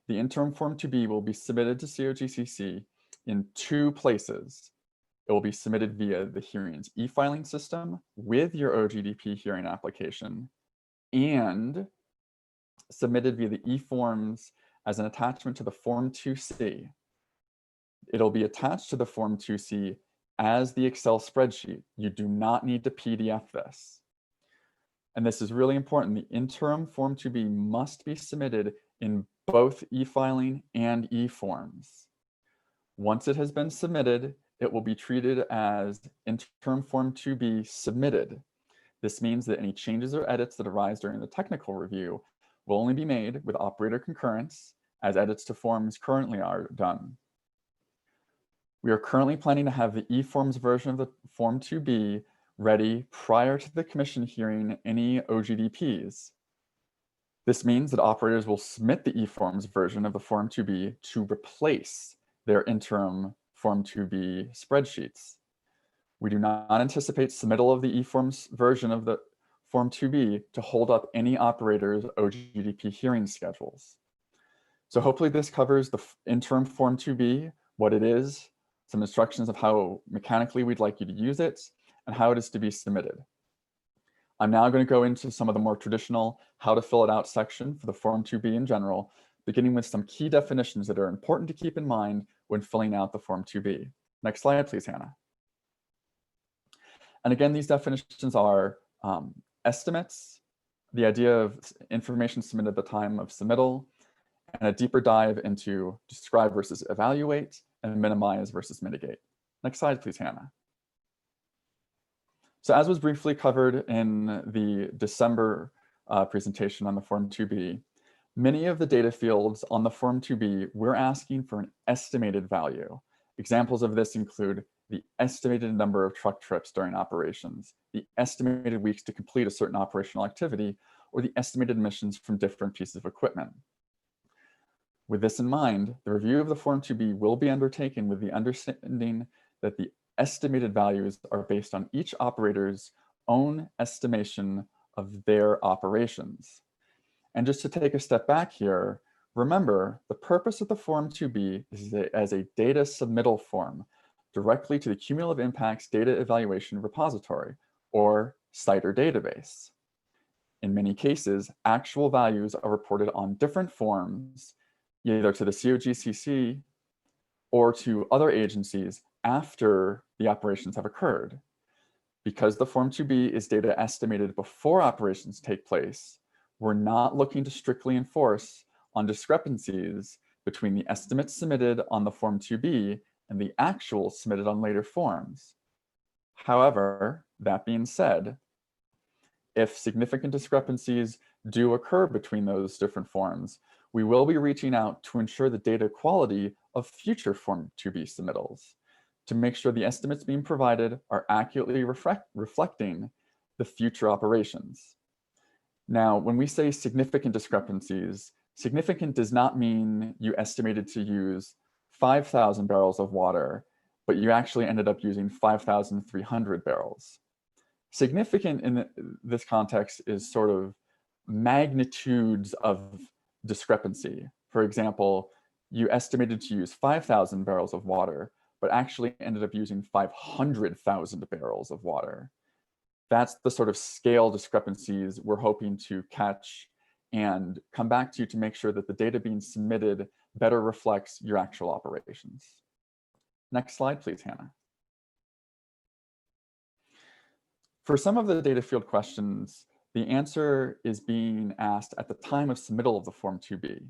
G: The interim Form 2B will be submitted to COGCC in 2 places. It will be submitted via the hearings e-filing system with your OGDP hearing application, and submitted via the e-forms as an attachment to the Form 2C. It'll be attached to the Form 2C as the Excel spreadsheet. You do not need to PDF this. And this is really important. The interim Form 2B must be submitted in both e-filing and e-forms. Once it has been submitted, it will be treated as interim Form 2B submitted. This means that any changes or edits that arise during the technical review will only be made with operator concurrence, as edits to forms currently are done. We are currently planning to have the e-forms version of the Form 2B ready prior to the commission hearing any OGDPs. This means that operators will submit the e-forms version of the Form 2B to replace their interim Form 2B spreadsheets. We do not anticipate submittal of the e-forms version of the Form 2B to hold up any operator's OGDP hearing schedules. So hopefully this covers the interim Form 2B, what it is, some instructions of how mechanically we'd like you to use it, and how it is to be submitted. I'm now going to go into some of the more traditional how to fill it out section for the Form 2B in general, beginning with some key definitions that are important to keep in mind when filling out the Form 2B. Next slide, please, Hannah. And again, these definitions are estimates, the idea of information submitted at the time of submittal, and a deeper dive into describe versus evaluate, and minimize versus mitigate. Next slide, please, Hannah. So as was briefly covered in the December presentation on the Form 2B, many of the data fields on the Form 2B, we're asking for an estimated value. Examples of this include the estimated number of truck trips during operations, the estimated weeks to complete a certain operational activity, or the estimated emissions from different pieces of equipment. With this in mind, the review of the Form 2B will be undertaken with the understanding that the estimated values are based on each operator's own estimation of their operations. And just to take a step back here, remember the purpose of the Form 2B is as a data submittal form directly to the Cumulative Impacts Data Evaluation Repository, or CITER database. In many cases, actual values are reported on different forms, either to the COGCC or to other agencies after the operations have occurred. Because the Form 2B is data estimated before operations take place, we're not looking to strictly enforce on discrepancies between the estimates submitted on the Form 2B and the actual submitted on later forms. However, that being said, if significant discrepancies do occur between those different forms, we will be reaching out to ensure the data quality of future Form 2B submittals to make sure the estimates being provided are accurately reflecting the future operations. Now, when we say significant discrepancies, significant does not mean you estimated to use 5,000 barrels of water, but you actually ended up using 5,300 barrels. Significant in this context is sort of magnitudes of discrepancy. For example, you estimated to use 5,000 barrels of water, but actually ended up using 500,000 barrels of water. That's the sort of scale discrepancies we're hoping to catch and come back to you to make sure that the data being submitted better reflects your actual operations. Next slide, please, Hannah. For some of the data field questions, the answer is being asked at the time of submittal of the Form 2B,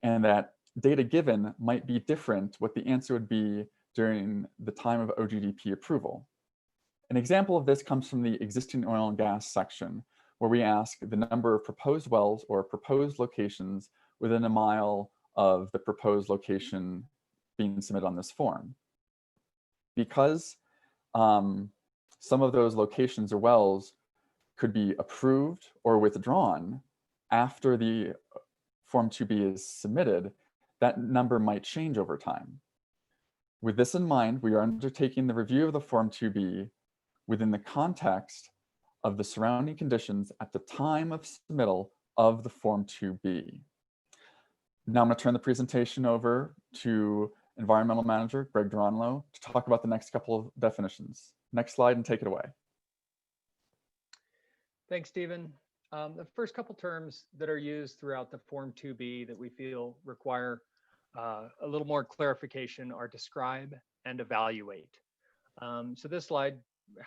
G: and that data given might be different what the answer would be during the time of OGDP approval. An example of this comes from the existing oil and gas section, where we ask the number of proposed wells or proposed locations within a mile of the proposed location being submitted on this form. Because some of those locations or wells could be approved or withdrawn after the Form 2B is submitted, that number might change over time. With this in mind, we are undertaking the review of the Form 2B within the context of the surrounding conditions at the time of submittal of the Form 2B. Now I'm going to turn the presentation over to Environmental Manager Greg Duranlo to talk about the next couple of definitions. Next slide and take it away.
D: Thanks, Stephen. The first couple terms that are used throughout the Form 2B that we feel require a little more clarification are describe and evaluate. So this slide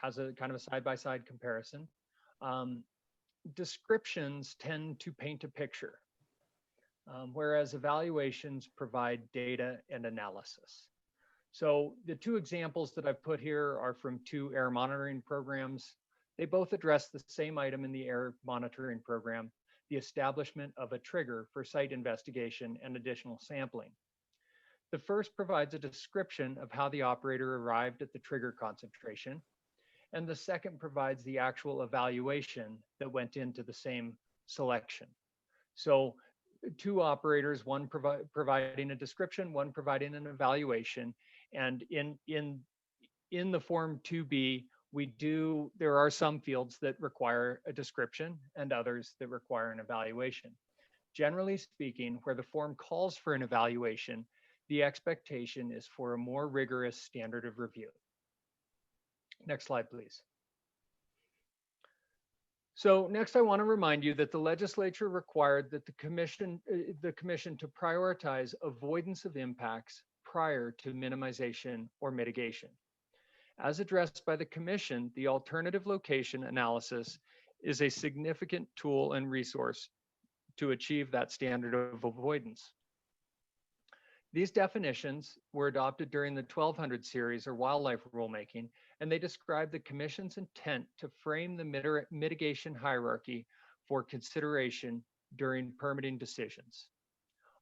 D: has a kind of a side-by-side comparison. Descriptions tend to paint a picture, whereas evaluations provide data and analysis. So the two examples that I've put here are from two air monitoring programs. They both address the same item in the air monitoring program, the establishment of a trigger for site investigation and additional sampling. The first provides a description of how the operator arrived at the trigger concentration, and the second provides the actual evaluation that went into the same selection. So two operators, one providing a description, one providing an evaluation, and in the Form 2B, there are some fields that require a description and others that require an evaluation. Generally speaking, where the form calls for an evaluation, the expectation is for a more rigorous standard of review. Next slide, please. So next, I want to remind you that the legislature required that the commission to prioritize avoidance of impacts prior to minimization or mitigation. As addressed by the commission, the alternative location analysis is a significant tool and resource to achieve that standard of avoidance. These definitions were adopted during the 1200 series or wildlife rulemaking, and they describe the commission's intent to frame the mitigation hierarchy for consideration during permitting decisions.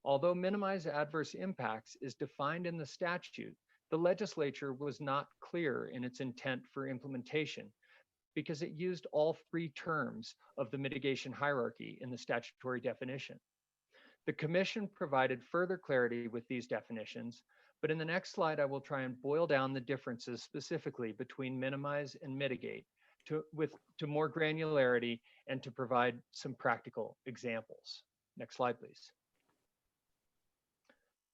D: Although minimize adverse impacts is defined in the statute, the legislature was not clear in its intent for implementation because it used all three terms of the mitigation hierarchy in the statutory definition. The commission provided further clarity with these definitions, but in the next slide, I will try and boil down the differences specifically between minimize and mitigate to more granularity and to provide some practical examples. Next slide, please.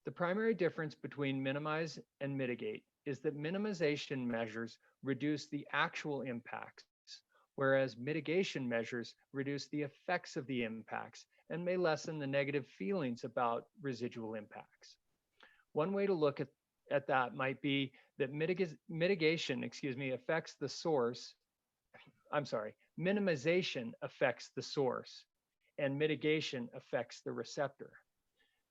D: The primary difference between minimize and mitigate is that minimization measures reduce the actual impacts, whereas mitigation measures reduce the effects of the impacts and may lessen the negative feelings about residual impacts. One way to look at that might be that minimization affects the source, minimization affects the source and mitigation affects the receptor.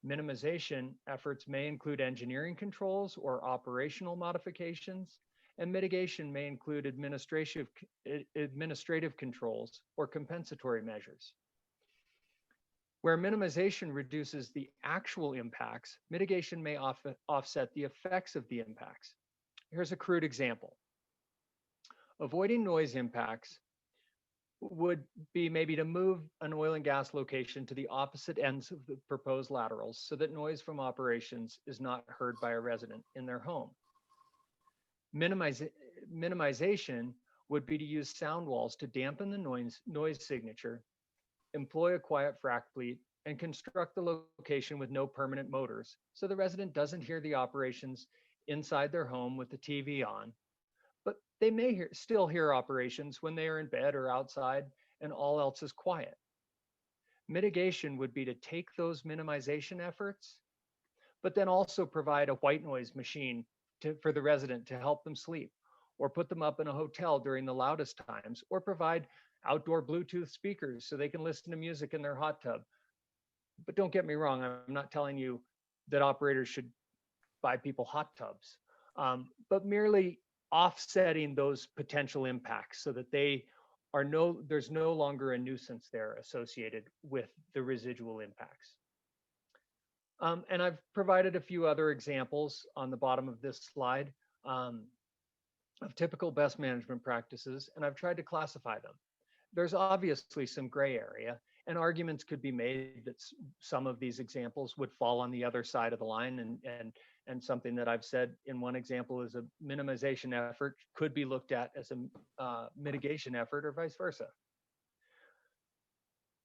D: Minimization efforts may include engineering controls or operational modifications, and mitigation may include administrative controls or compensatory measures. Where minimization reduces the actual impacts, mitigation may offset the effects of the impacts. Here's a crude example. Avoiding noise impacts would be maybe to move an oil and gas location to the opposite ends of the proposed laterals so that noise from operations is not heard by a resident in their home. Minimization would be to use sound walls to dampen the noise signature, employ a quiet frac fleet, and construct the location with no permanent motors so the resident doesn't hear the operations inside their home with the TV on. But they may still hear operations when they are in bed or outside and all else is quiet. Mitigation would be to take those minimization efforts, but then also provide a white noise machine for the resident to help them sleep, or put them up in a hotel during the loudest times, or provide outdoor Bluetooth speakers so they can listen to music in their hot tub. But don't get me wrong, I'm not telling you that operators should buy people hot tubs, but merely offsetting those potential impacts so that there's no longer a nuisance there associated with the residual impacts. And I've provided a few other examples on the bottom of this slide of typical best management practices, and I've tried to classify them. There's obviously some gray area, And arguments could be made that some of these examples would fall on the other side of the line, and something that I've said in one example is a minimization effort could be looked at as a mitigation effort, or vice versa.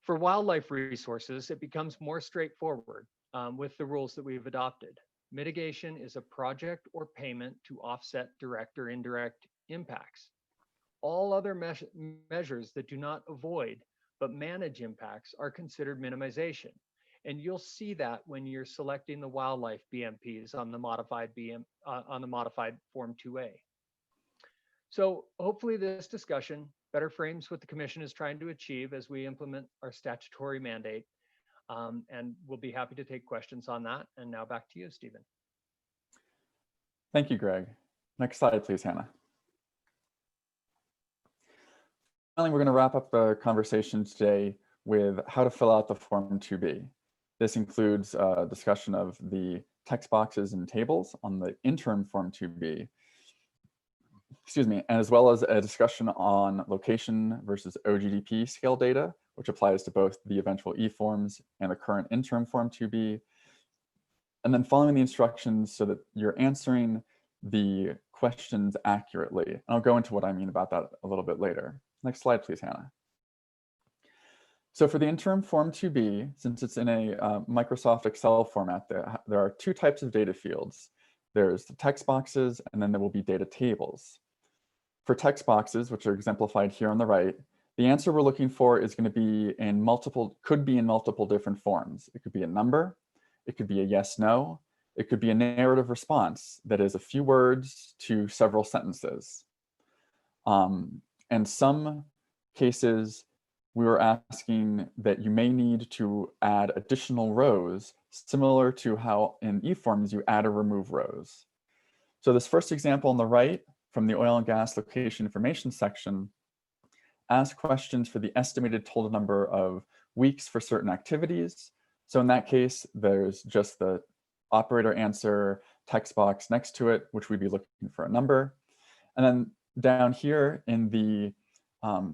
D: For wildlife resources, it becomes more straightforward with the rules that we've adopted. Mitigation is a project or payment to offset direct or indirect impacts. All other measures that do not avoid but manage impacts are considered minimization. And you'll see that when you're selecting the wildlife BMPs on the modified Form 2A. So hopefully this discussion better frames what the Commission is trying to achieve as we implement our statutory mandate. And we'll be happy to take questions on that. And now back to you, Stephen.
G: Thank you, Greg. Next slide, please, Hannah. Finally, we're going to wrap up the conversation today with how to fill out the Form 2B. This includes a discussion of the text boxes and tables on the interim Form 2B, and as well as a discussion on location versus OGDP scale data, which applies to both the eventual e-forms and the current interim Form 2B. And then following the instructions so that you're answering the questions accurately. And I'll go into what I mean about that a little bit later. Next slide, please, Hannah. So for the interim Form 2B, since it's in a Microsoft Excel format, there are two types of data fields. There's the text boxes, and then there will be data tables. For text boxes, which are exemplified here on the right, the answer we're looking for is going to be in multiple different forms. It could be a number, it could be a yes, no, it could be a narrative response that is a few words to several sentences. And some cases, we were asking that you may need to add additional rows, similar to how in eForms you add or remove rows. So this first example on the right from the oil and gas location information section asks questions for the estimated total number of weeks for certain activities. So in that case, there's just the operator answer text box next to it, which we'd be looking for a number. And then down here in the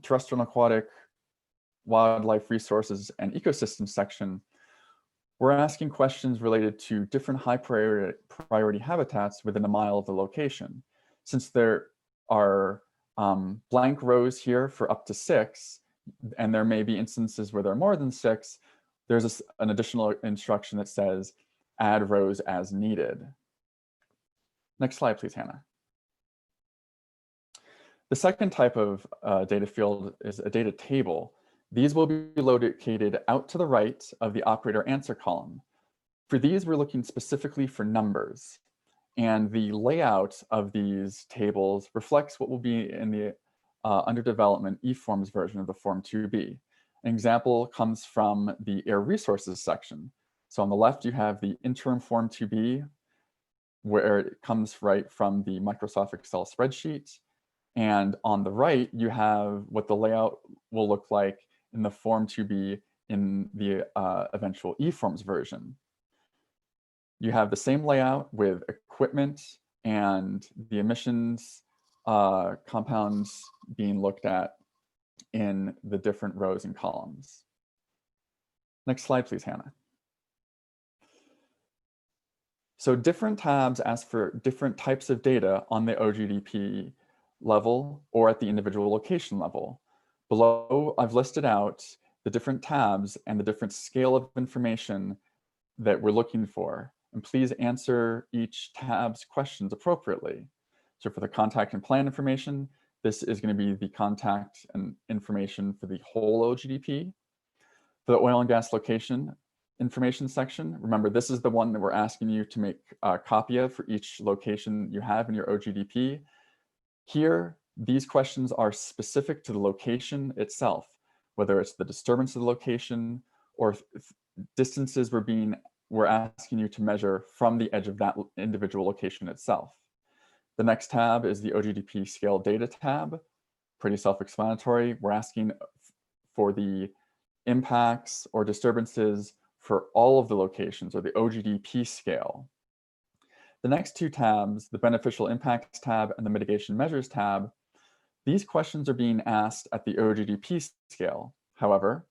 G: terrestrial and aquatic wildlife resources and ecosystems section, we're asking questions related to different high priority habitats within a mile of the location. Since there are blank rows here for up to 6, and there may be instances where there are more than 6, there's an additional instruction that says add rows as needed. Next slide, please, Hannah. The second type of data field is a data table. These will be located out to the right of the operator answer column. For these, we're looking specifically for numbers. And the layout of these tables reflects what will be in the under development eForms version of the Form 2B. An example comes from the Air Resources section. So on the left, you have the interim Form 2B, where it comes right from the Microsoft Excel spreadsheet. And on the right, you have what the layout will look like in the Form 2B in the eventual eForms version. You have the same layout with equipment and the emissions compounds being looked at in the different rows and columns. Next slide, please, Hannah. So different tabs ask for different types of data on the OGDP level or at the individual location level. Below, I've listed out the different tabs and the different scale of information that we're looking for. And please answer each tab's questions appropriately. So for the contact and plan information, this is going to be the contact and information for the whole OGDP. For the oil and gas location information section, remember this is the one that we're asking you to make a copy of for each location you have in your OGDP. Here, these questions are specific to the location itself, whether it's the disturbance of the location or distances we're asking you to measure from the edge of that individual location itself. The next tab is the OGDP scale data tab. Pretty self-explanatory. We're asking for the impacts or disturbances for all of the locations, or the OGDP scale. The next two tabs, the beneficial impacts tab and the mitigation measures tab, these questions are being asked at the OGDP scale. However,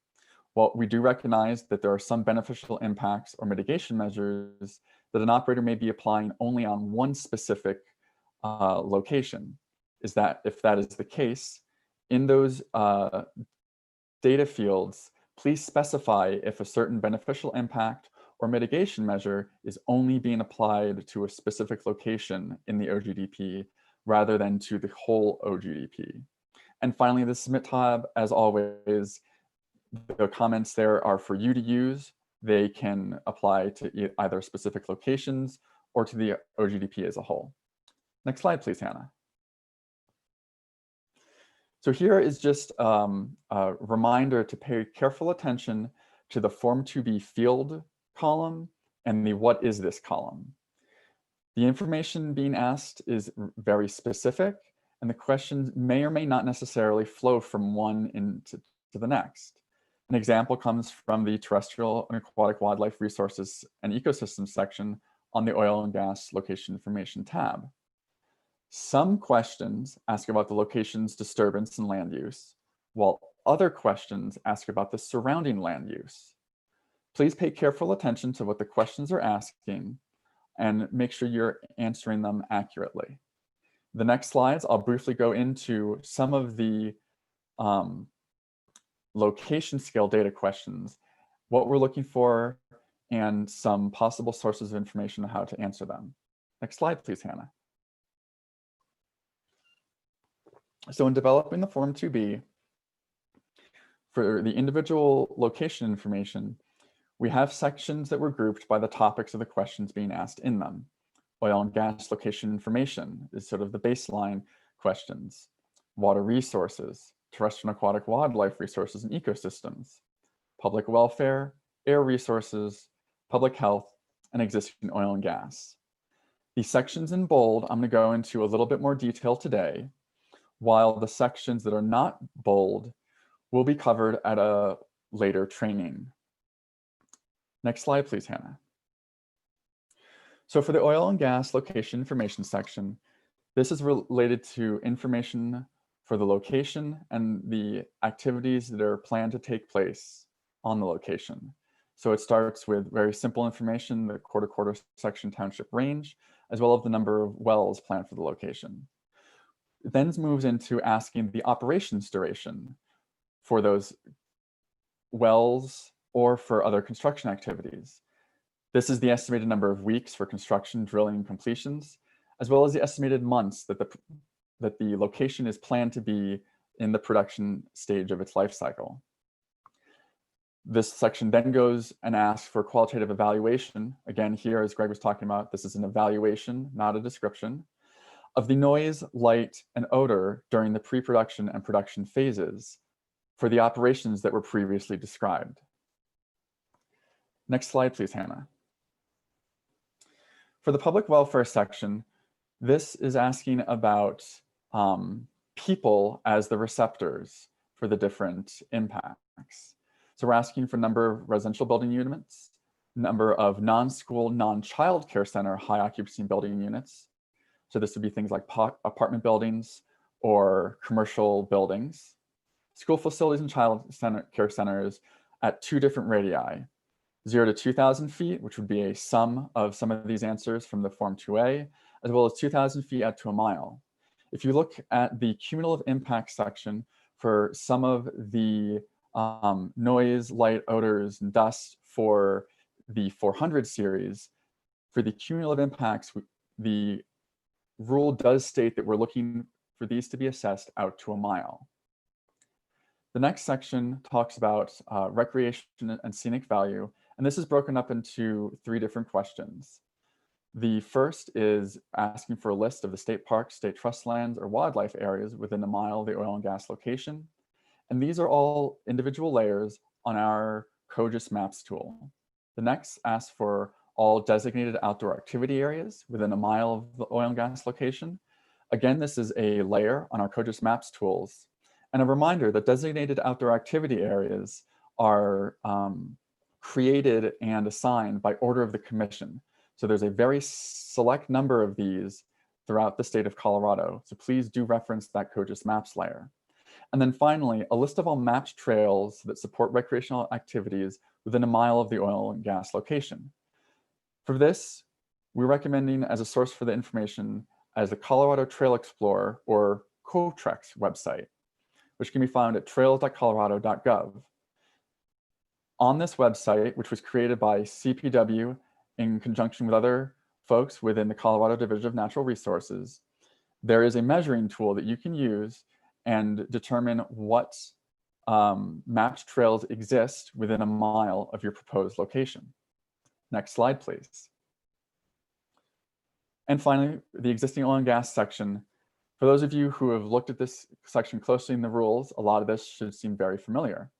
G: While we do recognize that there are some beneficial impacts or mitigation measures that an operator may be applying only on one specific location, is that if that is the case, in those data fields, please specify if a certain beneficial impact or mitigation measure is only being applied to a specific location in the OGDP rather than to the whole OGDP. And finally, the Submit tab, as always, the comments there are for you to use. They can apply to either specific locations or to the OGDP as a whole. Next slide, please, Hannah. So here is just a reminder to pay careful attention to the Form 2B field column and the what is this column. The information being asked is very specific, and the questions may or may not necessarily flow from one into the next. An example comes from the Terrestrial and Aquatic Wildlife Resources and Ecosystems section on the Oil and Gas Location Information tab. Some questions ask about the location's disturbance and land use, while other questions ask about the surrounding land use. Please pay careful attention to what the questions are asking and make sure you're answering them accurately. The next slides, I'll briefly go into some of the location scale data questions, what we're looking for, and some possible sources of information on how to answer them. Next slide, please, Hannah. So in developing the Form 2B, for the individual location information, we have sections that were grouped by the topics of the questions being asked in them. Oil and gas location information is sort of the baseline questions. Water resources, terrestrial and aquatic wildlife resources and ecosystems, public welfare, air resources, public health, and existing oil and gas. These sections in bold, I'm going to go into a little bit more detail today, while the sections that are not bold will be covered at a later training. Next slide, please, Hannah. So for the oil and gas location information section, this is related to information for the location and the activities that are planned to take place on the location. So it starts with very simple information, the quarter section township range, as well as the number of wells planned for the location. It then moves into asking the operations duration for those wells or for other construction activities. This is the estimated number of weeks for construction, drilling, and completions, as well as the estimated months that the location is planned to be in the production stage of its life cycle. This section then goes and asks for qualitative evaluation. Again, here, as Greg was talking about, this is an evaluation, not a description, of the noise, light, and odor during the pre-production and production phases for the operations that were previously described. Next slide, please, Hannah. For the public welfare section, this is asking about people as the receptors for the different impacts. So we're asking for number of residential building units, number of non-school, non-child care center high occupancy building units. So this would be things like apartment buildings or commercial buildings, school facilities and child care centers at 2 different radii, 0 to 2,000 feet, which would be a sum of some of these answers from the Form 2A, as well as 2,000 feet out to a mile. If you look at the cumulative impact section for some of the noise, light, odors, and dust for the 400 series, for the cumulative impacts, the rule does state that we're looking for these to be assessed out to a mile. The next section talks about recreation and scenic value, and this is broken up into 3 different questions. The first is asking for a list of the state parks, state trust lands, or wildlife areas within a mile of the oil and gas location. And these are all individual layers on our COGCC maps tool. The next asks for all designated outdoor activity areas within a mile of the oil and gas location. Again, this is a layer on our COGCC maps tools. And a reminder that designated outdoor activity areas are created and assigned by order of the commission. So there's a very select number of these throughout the state of Colorado. So please do reference that COGCC maps layer. And then finally, a list of all mapped trails that support recreational activities within a mile of the oil and gas location. For this, we're recommending as a source for the information as the Colorado Trail Explorer, or COGCC website, which can be found at trails.colorado.gov. On this website, which was created by CPW in conjunction with other folks within the Colorado Division of Natural Resources, there is a measuring tool that you can use and determine what mapped trails exist within a mile of your proposed location. Next slide, please. And finally, the existing oil and gas section. For those of you who have looked at this section closely in the rules, a lot of this should seem very familiar.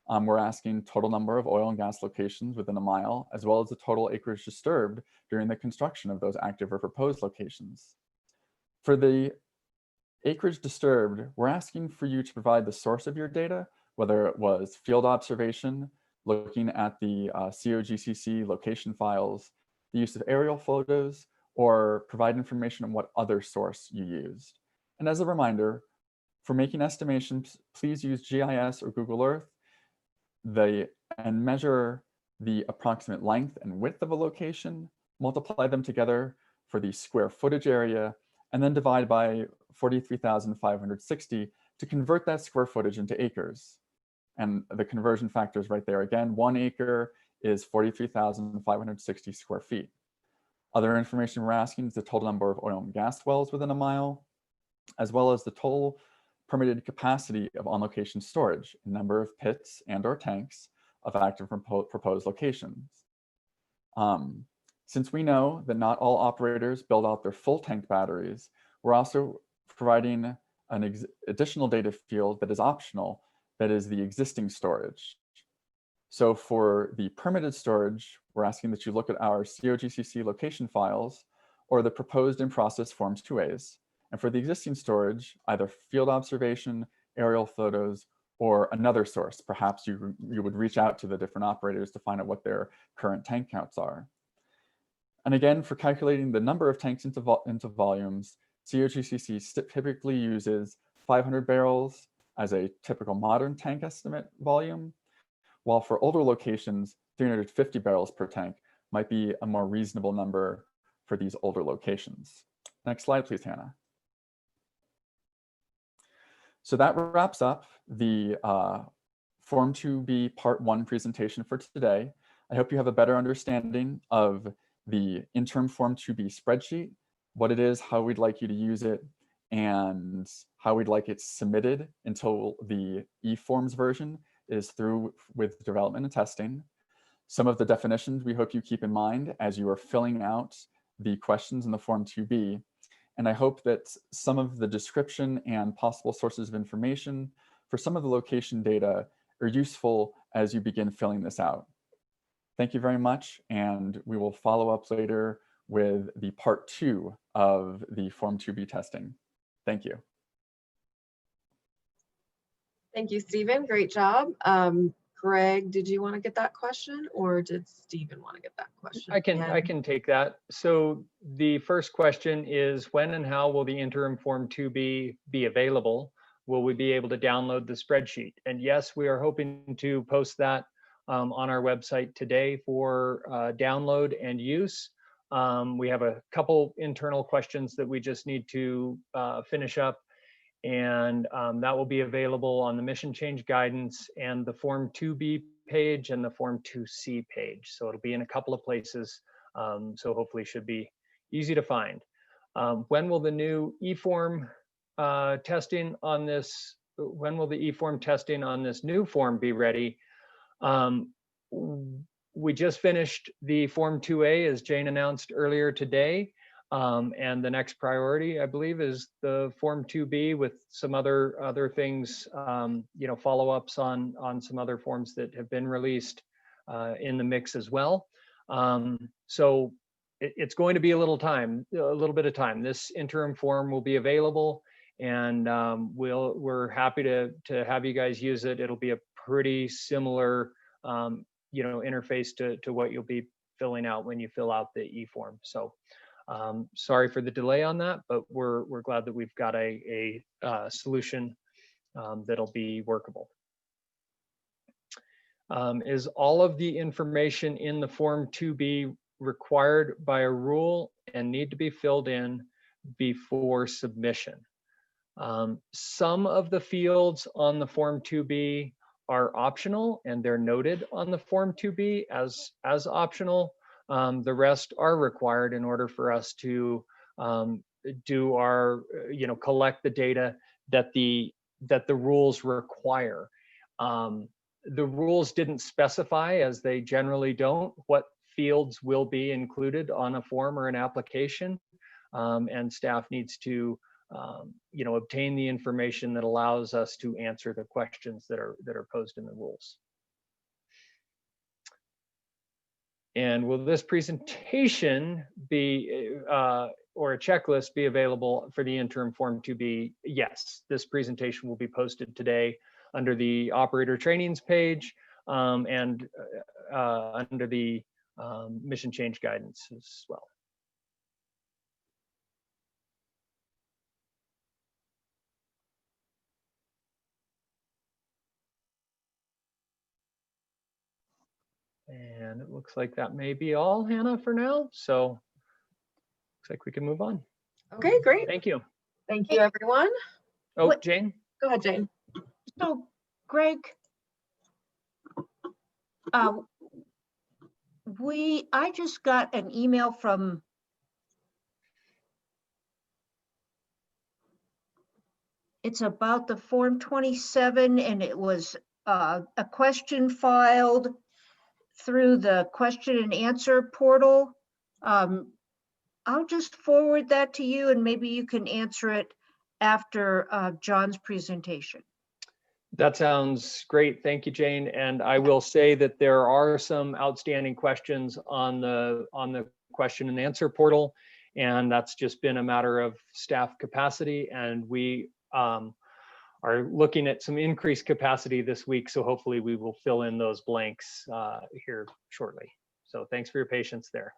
G: We're asking total number of oil and gas locations within a mile, as well as the total acreage disturbed during the construction of those active or proposed locations. For the acreage disturbed, we're asking for you to provide the source of your data, whether it was field observation, looking at the COGCC location files, the use of aerial photos, or provide information on what other source you used. And as a reminder, for making estimations, please use GIS or Google Earth and measure the approximate length and width of a location, multiply them together for the square footage area, and then divide by 43,560 to convert that square footage into acres. And the conversion factor is right there again. 1 acre is 43,560 square feet. Other information we're asking is the total number of oil and gas wells within a mile, as well as the total permitted capacity of on-location storage, number of pits and or tanks of active proposed locations. Since we know that not all operators build out their full tank batteries, we're also providing an additional data field that is optional, that is the existing storage. So for the permitted storage, we're asking that you look at our COGCC location files or the proposed in process Forms 2As. And for the existing storage, either field observation, aerial photos, or another source. Perhaps you would reach out to the different operators to find out what their current tank counts are. And again, for calculating the number of tanks into volumes, COGCC typically uses 500 barrels as a typical modern tank estimate volume, while for older locations, 350 barrels per tank might be a more reasonable number for these older locations. Next slide, please, Hannah. So that wraps up the Form 2B Part 1 presentation for today. I hope you have a better understanding of the interim Form 2B spreadsheet, what it is, how we'd like you to use it, and how we'd like it submitted until the eForms version is through with development and testing. Some of the definitions we hope you keep in mind as you are filling out the questions in the Form 2B. And I hope that some of the description and possible sources of information for some of the location data are useful as you begin filling this out. Thank you very much, and we will follow up later with the Part 2 of the Form 2B testing. Thank you.
A: Thank you, Stephen. Great job. Greg, did you want to get that question, or did Stephen want to get that question?
D: I can take that. So the first question is, when and how will the interim Form 2B be available? Will we be able to download the spreadsheet? And yes, we are hoping to post that on our website today for download and use. We have a couple internal questions that we just need to finish up, and that will be available on the mission change guidance and the Form 2B page and the Form 2C page. So it'll be in a couple of places. So hopefully should be easy to find. When will the new eForm testing on this, when will the eForm testing on this new form be ready? We just finished the Form 2A, as Jane announced earlier today. And the next priority, I believe, is the Form 2B with some other things, follow-ups on some other forms that have been released in the mix as well. So it's going to be a little bit of time. This interim form will be available, and we're happy to have you guys use it. It'll be a pretty similar, interface to what you'll be filling out when you fill out the eForm. So. Sorry for the delay on that, but we're glad that we've got a solution that'll be workable. Is all of the information in the Form 2B required by a rule and need to be filled in before submission? Some of the fields on the Form 2B are optional, and they're noted on the Form 2B as optional. The rest are required in order for us to do our, collect the data that the rules require. The rules didn't specify, as they generally don't, what fields will be included on a form or an application, and staff needs to obtain the information that allows us to answer the questions that are posed in the rules. And will this presentation be or a checklist be available for the interim Form 2B? Yes, this presentation will be posted today under the operator trainings page and under the mission change guidance as well. And it looks like that may be all, Hannah, for now. So looks like we can move on.
A: Okay, great.
D: Thank you.
A: Thank you, everyone.
D: Oh,
B: What-
D: Jane?
A: Go ahead, Jane.
B: So, Greg, I just got an email from it's about the Form 27, and it was a question filed through the question and answer portal. I'll just forward that to you, and maybe you can answer it after John's presentation.
D: That sounds great. Thank you, Jane. And I will say that there are some outstanding questions on the question and answer portal, and that's just been a matter of staff capacity. And we are looking at some increased capacity this week, so hopefully we will fill in those blanks here shortly. So thanks for your patience there.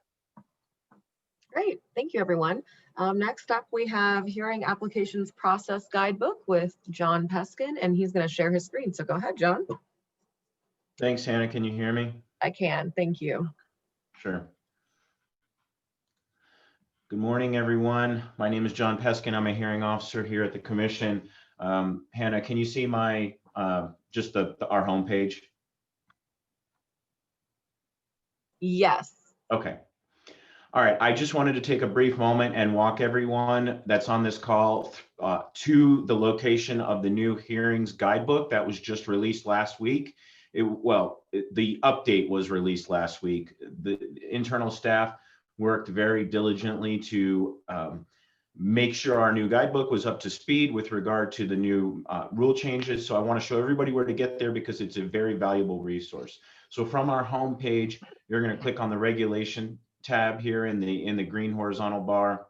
A: Great, thank you, everyone. Next up, we have Hearing Applications Process Guidebook with John Peskin, and he's going to share his screen. So go ahead, John.
H: Thanks, Hannah. Can you hear me?
A: I can, thank you.
H: Sure. Good morning, everyone. My name is John Peskin. I'm a hearing officer here at the Commission. Hannah, can you see my just our homepage?
A: Yes.
H: Okay. All right. I just wanted to take a brief moment and walk everyone that's on this call to the location of the new hearings guidebook that was just released last week. The update was released last week. The internal staff worked very diligently to make sure our new guidebook was up to speed with regard to the new rule changes. So I want to show everybody where to get there because it's a very valuable resource. So from our home page, you're going to click on the regulation tab here in the green horizontal bar.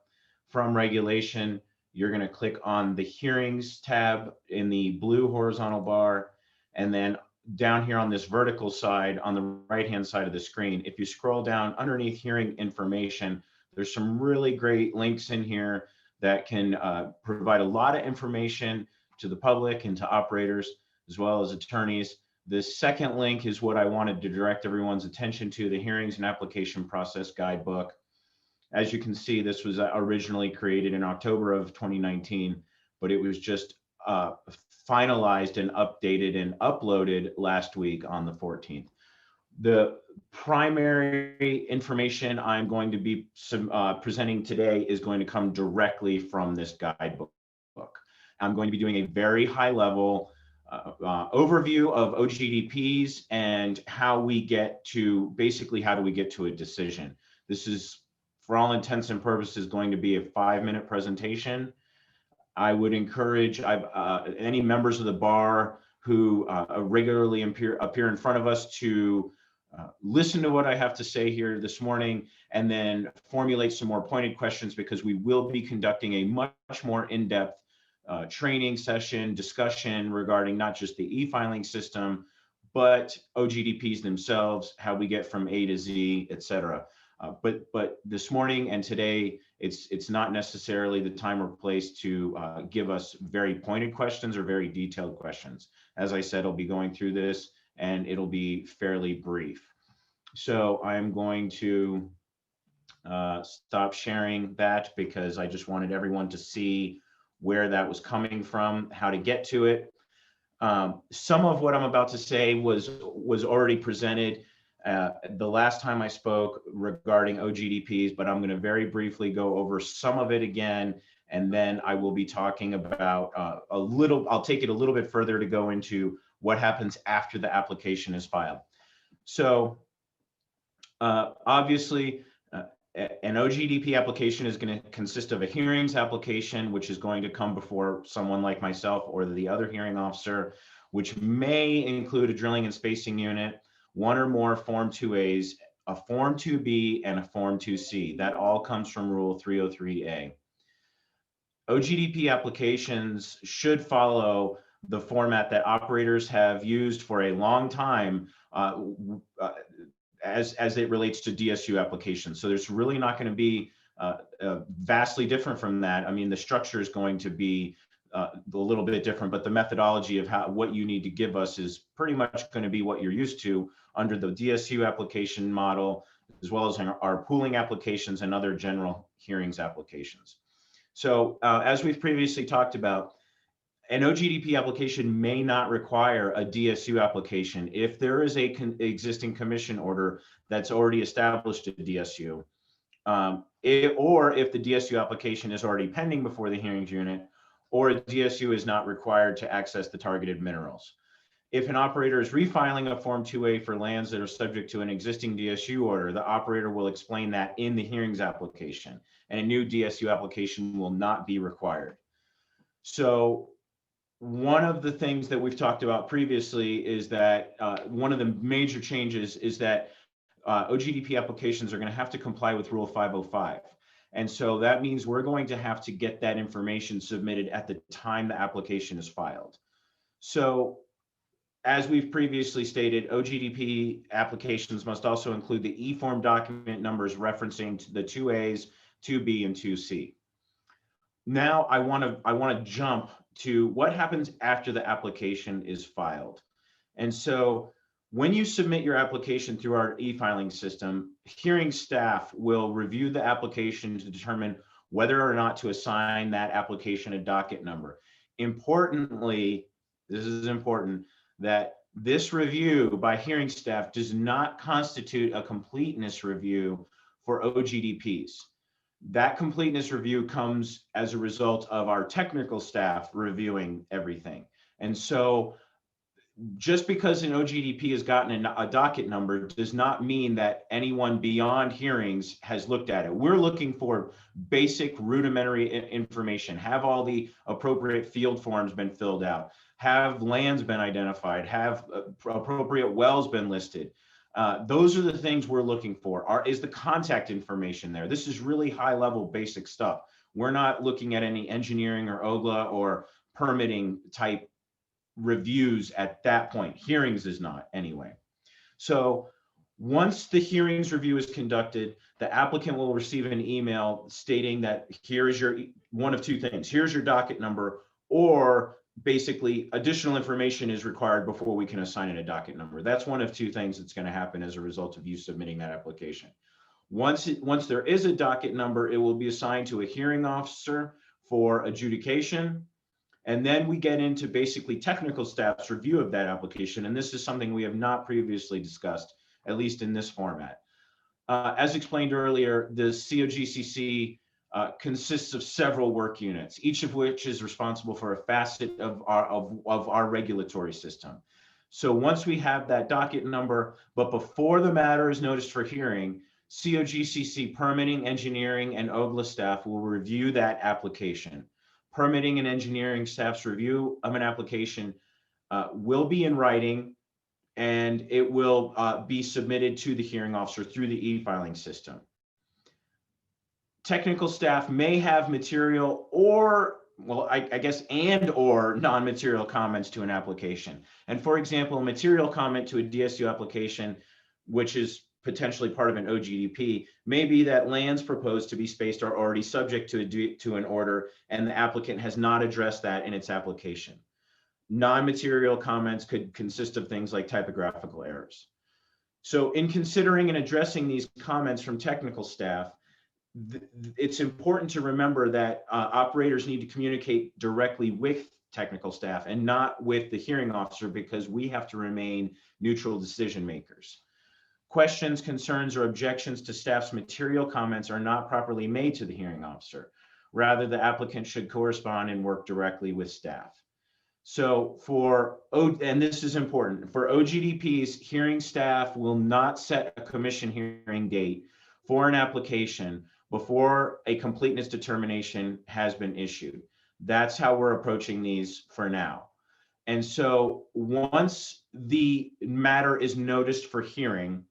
H: From regulation, you're going to click on the hearings tab in the blue horizontal bar, and then down here on this vertical side on the right hand side of the screen, if you scroll down underneath hearing information, there's some really great links in here that can provide a lot of information to the public and to operators as well as attorneys. The second link is what I wanted to direct everyone's attention to, the Hearings and Application Process Guidebook. As you can see, this was originally created in October of 2019, but it was just finalized and updated and uploaded last week on the 14th. The primary information I'm going to be presenting today is going to come directly from this guidebook. I'm going to be doing a very high level overview of OGDPs and how we get to, basically, how do we get to a decision. This is, for all intents and purposes, going to be a 5-minute presentation. I would encourage any members of the bar who regularly appear in front of us to listen to what I have to say here this morning and then formulate some more pointed questions, because we will be conducting a much more in-depth training session discussion regarding not just the e-filing system, but OGDPs themselves, how we get from A to Z, etc. But this morning and today, it's not necessarily the time or place to give us very pointed questions or very detailed questions. As I said, I'll be going through this and it'll be fairly brief. So I'm going to stop sharing that because I just wanted everyone to see where that was coming from, how to get to it. Some of what I'm about to say was already presented the last time I spoke regarding OGDPs, but I'm going to very briefly go over some of it again, and then I will be talking about I'll take it a little bit further to go into what happens after the application is filed. So obviously, an OGDP application is going to consist of a hearings application, which is going to come before someone like myself or the other hearing officer, which may include a drilling and spacing unit, one or more Form 2As, a Form 2B, and a Form 2C. That all comes from Rule 303A. OGDP applications should follow the format that operators have used for a long time as it relates to DSU applications. So there's really not going to be vastly different from that. I mean, the structure is going to be a little bit different, but the methodology of what you need to give us is pretty much going to be what you're used to under the DSU application model, as well as our pooling applications and other general hearings applications. So as we've previously talked about, an OGDP application may not require a DSU application if there is a existing commission order that's already established a DSU, or if the DSU application is already pending before the hearings unit, or a DSU is not required to access the targeted minerals. If an operator is refiling a Form 2A for lands that are subject to an existing DSU order, the operator will explain that in the hearings application, and a new DSU application will not be required. So one of the things that we've talked about previously is that one of the major changes is that OGDP applications are going to have to comply with Rule 505. And so that means we're going to have to get that information submitted at the time the application is filed. So as we've previously stated, OGDP applications must also include the E-form document numbers referencing to the 2As, 2B, and 2C. Now I want to jump to what happens after the application is filed. And so when you submit your application through our e-filing system, hearing staff will review the application to determine whether or not to assign that application a docket number. Importantly, this is important, that this review by hearing staff does not constitute a completeness review for OGDPs. That completeness review comes as a result of our technical staff reviewing everything. And so just because an OGDP has gotten a docket number does not mean that anyone beyond hearings has looked at it. We're looking for basic rudimentary information. Have all the appropriate field forms been filled out? Have lands been identified? Have appropriate wells been listed? Those are the things we're looking for. Is the contact information there? This is really high level basic stuff. We're not looking at any engineering or OGLA or permitting type reviews at that point. Hearings is not anyway. So once the hearings review is conducted, the applicant will receive an email stating that here is your one of two things. Here's your docket number, or basically additional information is required before we can assign it a docket number. That's one of two things that's going to happen as a result of you submitting that application. Once there is a docket number, it will be assigned to a hearing officer for adjudication. And then we get into basically technical staff's review of that application. And this is something we have not previously discussed, at least in this format. As explained earlier, the COGCC consists of several work units, each of which is responsible for a facet of our regulatory system. So once we have that docket number, but before the matter is noticed for hearing, COGCC permitting, engineering, and OGLA staff will review that application. Permitting and engineering staff's review of an application will be in writing, and it will be submitted to the hearing officer through the e-filing system. Technical staff may have material or, well, I guess, and or non-material comments to an application. And for example, a material comment to a DSU application, which is potentially part of an OGDP may be that lands proposed to be spaced are already subject to an order, and the applicant has not addressed that in its application. Non-material comments could consist of things like typographical errors. So in considering and addressing these comments from technical staff, it's important to remember that operators need to communicate directly with technical staff and not with the hearing officer, because we have to remain neutral decision makers. Questions, concerns, or objections to staff's material comments are not properly made to the hearing officer. Rather, the applicant should correspond and work directly with staff. So and this is important, for OGDPs, hearing staff will not set a commission hearing date for an application before a completeness determination has been issued. That's how we're approaching these for now. And so once the matter is noticed for hearing,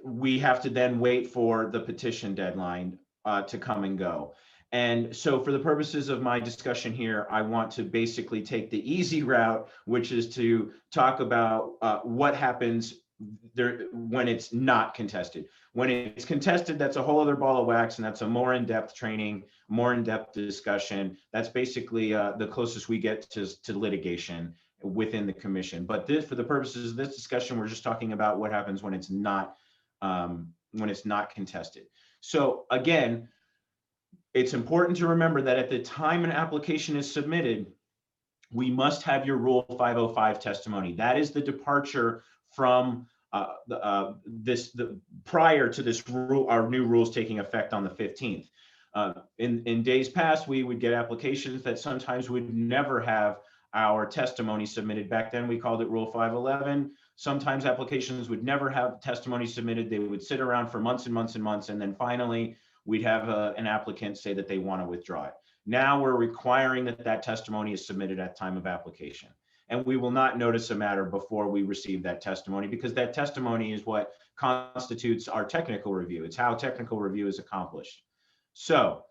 H: we have to then wait for the petition deadline to come and go. And so for the purposes of my discussion here, I want to basically take the easy route, which is to talk about what happens there when it's not contested. When it's contested, that's a whole other ball of wax, and that's a more in-depth training, more in-depth discussion. That's basically the closest we get to litigation within the commission. But for the purposes of this discussion, we're just talking about what happens when it's not contested. So again, it's important to remember that at the time an application is submitted, we must have your Rule 505 testimony. That is the departure from prior to this rule, our new rules taking effect on the 15th. In days past, we would get applications that sometimes would never have our testimony submitted. Back then, we called it Rule 511. Sometimes applications would never have testimony submitted. They would sit around for months and months and months, and then finally, we'd have an applicant say that they want to withdraw it. Now we're requiring that testimony is submitted at time of application. And we will not notice a matter before we receive that testimony, because that testimony is what constitutes our technical review. It's how technical review is accomplished. So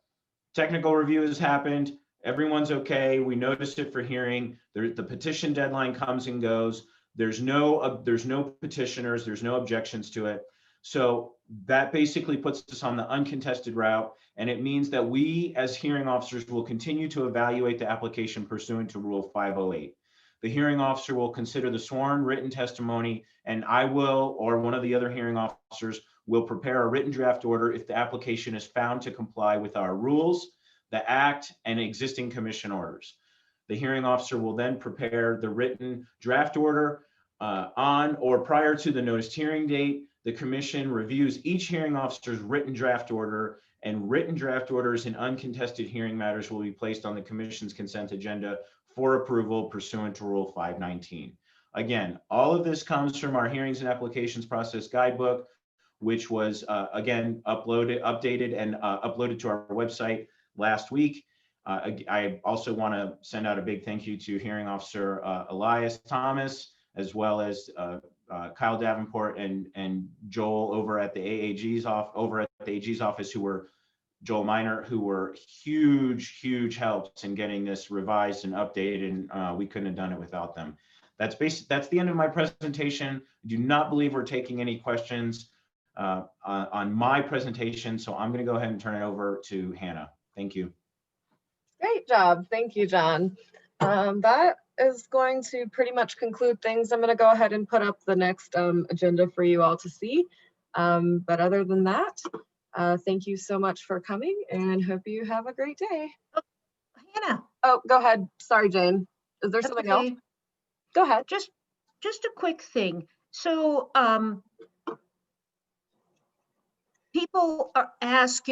H: technical review has happened. Everyone's okay. We noticed it for hearing. The petition deadline comes and goes. There's no petitioners. There's no objections to it. So that basically puts us on the uncontested route, and it means that we as hearing officers will continue to evaluate the application pursuant to Rule 508. The hearing officer will consider the sworn written testimony, and I will, or one of the other hearing officers, will prepare a written draft order if the application is found to comply with our rules, the act, and existing commission orders. The hearing officer will then prepare the written draft order on or prior to the noticed hearing date. The commission reviews each hearing officer's written draft order, and written draft orders in uncontested hearing matters will be placed on the commission's consent agenda for approval pursuant to Rule 519. Again, all of this comes from our Hearings and Applications Process Guidebook, which was again updated and uploaded to our website last week. I also want to send out a big thank you to Hearing Officer Elias Thomas, as well as Kyle Davenport and Joel over at the AG's office, who were Joel Minor, who were huge helps in getting this revised and updated, and we couldn't have done it without them. That's the end of my presentation. I do not believe we're taking any questions on my presentation, so I'm going to go ahead and turn it over to Hannah. Thank you.
A: Great job. Thank you, John. That is going to pretty much conclude things. I'm going to go ahead and put up the next agenda for you all to see. But other than that, thank you so much for coming, and hope you have a great day.
B: Hannah.
A: Oh, go ahead. Sorry, Jane. Is there something else? Go ahead.
B: Just a quick thing. So people ask,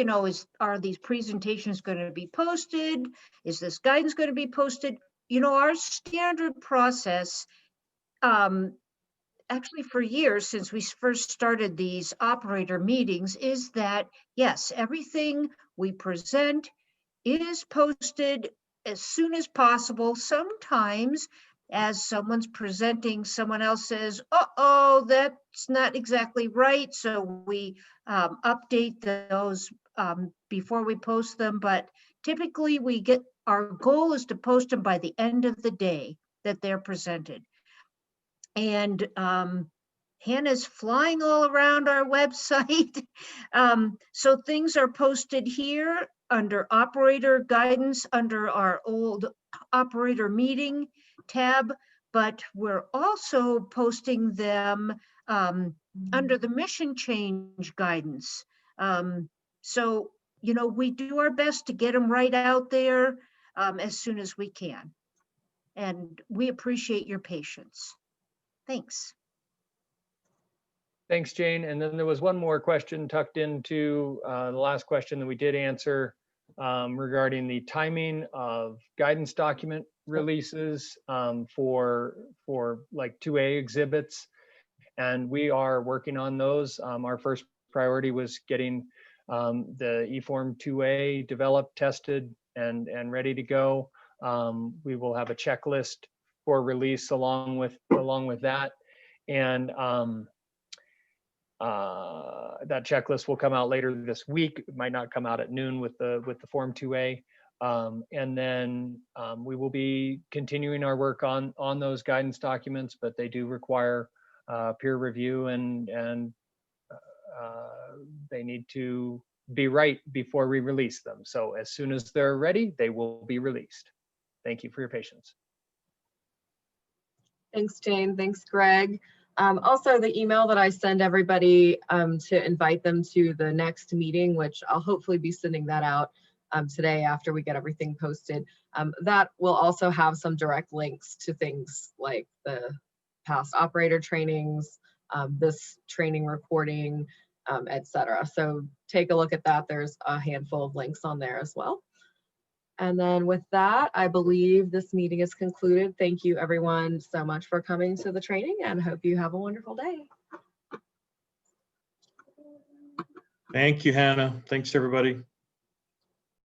B: are these presentations going to be posted? Is this guidance going to be posted? Our standard process, actually for years since we first started these operator meetings, is that, yes, everything we present is posted as soon as possible. Sometimes as someone's presenting, someone else says, uh-oh, that's not exactly right. So we update those before we post them. But typically our goal is to post them by the end of the day that they're presented. And Hannah's flying all around our website. So things are posted here under operator guidance under our old operator meeting tab, but we're also posting them under the mission change guidance. So, you know, we do our best to get them right out there as soon as we can. And we appreciate your patience. Thanks.
D: Thanks, Jane. And then there was one more question tucked into the last question that we did answer regarding the timing of guidance document releases for like 2A exhibits. And we are working on those. Our first priority was getting the eForm 2A developed, tested, and ready to go. We will have a checklist for release along with that. And that checklist will come out later this week. It might not come out at noon with the Form 2A. And then we will be continuing our work on those guidance documents, but they do require peer review and they need to be right before we release them. So as soon as they're ready, they will be released. Thank you for your patience.
A: Thanks, Jane. Thanks, Greg. Also, the email that I send everybody to invite them to the next meeting, which I'll hopefully be sending that out today after we get everything posted. That will also have some direct links to things like the past operator trainings, this training recording, etc. So take a look at that. There's a handful of links on there as well. And then with that, I believe this meeting is concluded. Thank you everyone so much for coming to the training and hope you have a wonderful day.
F: Thank you, Hannah. Thanks, everybody.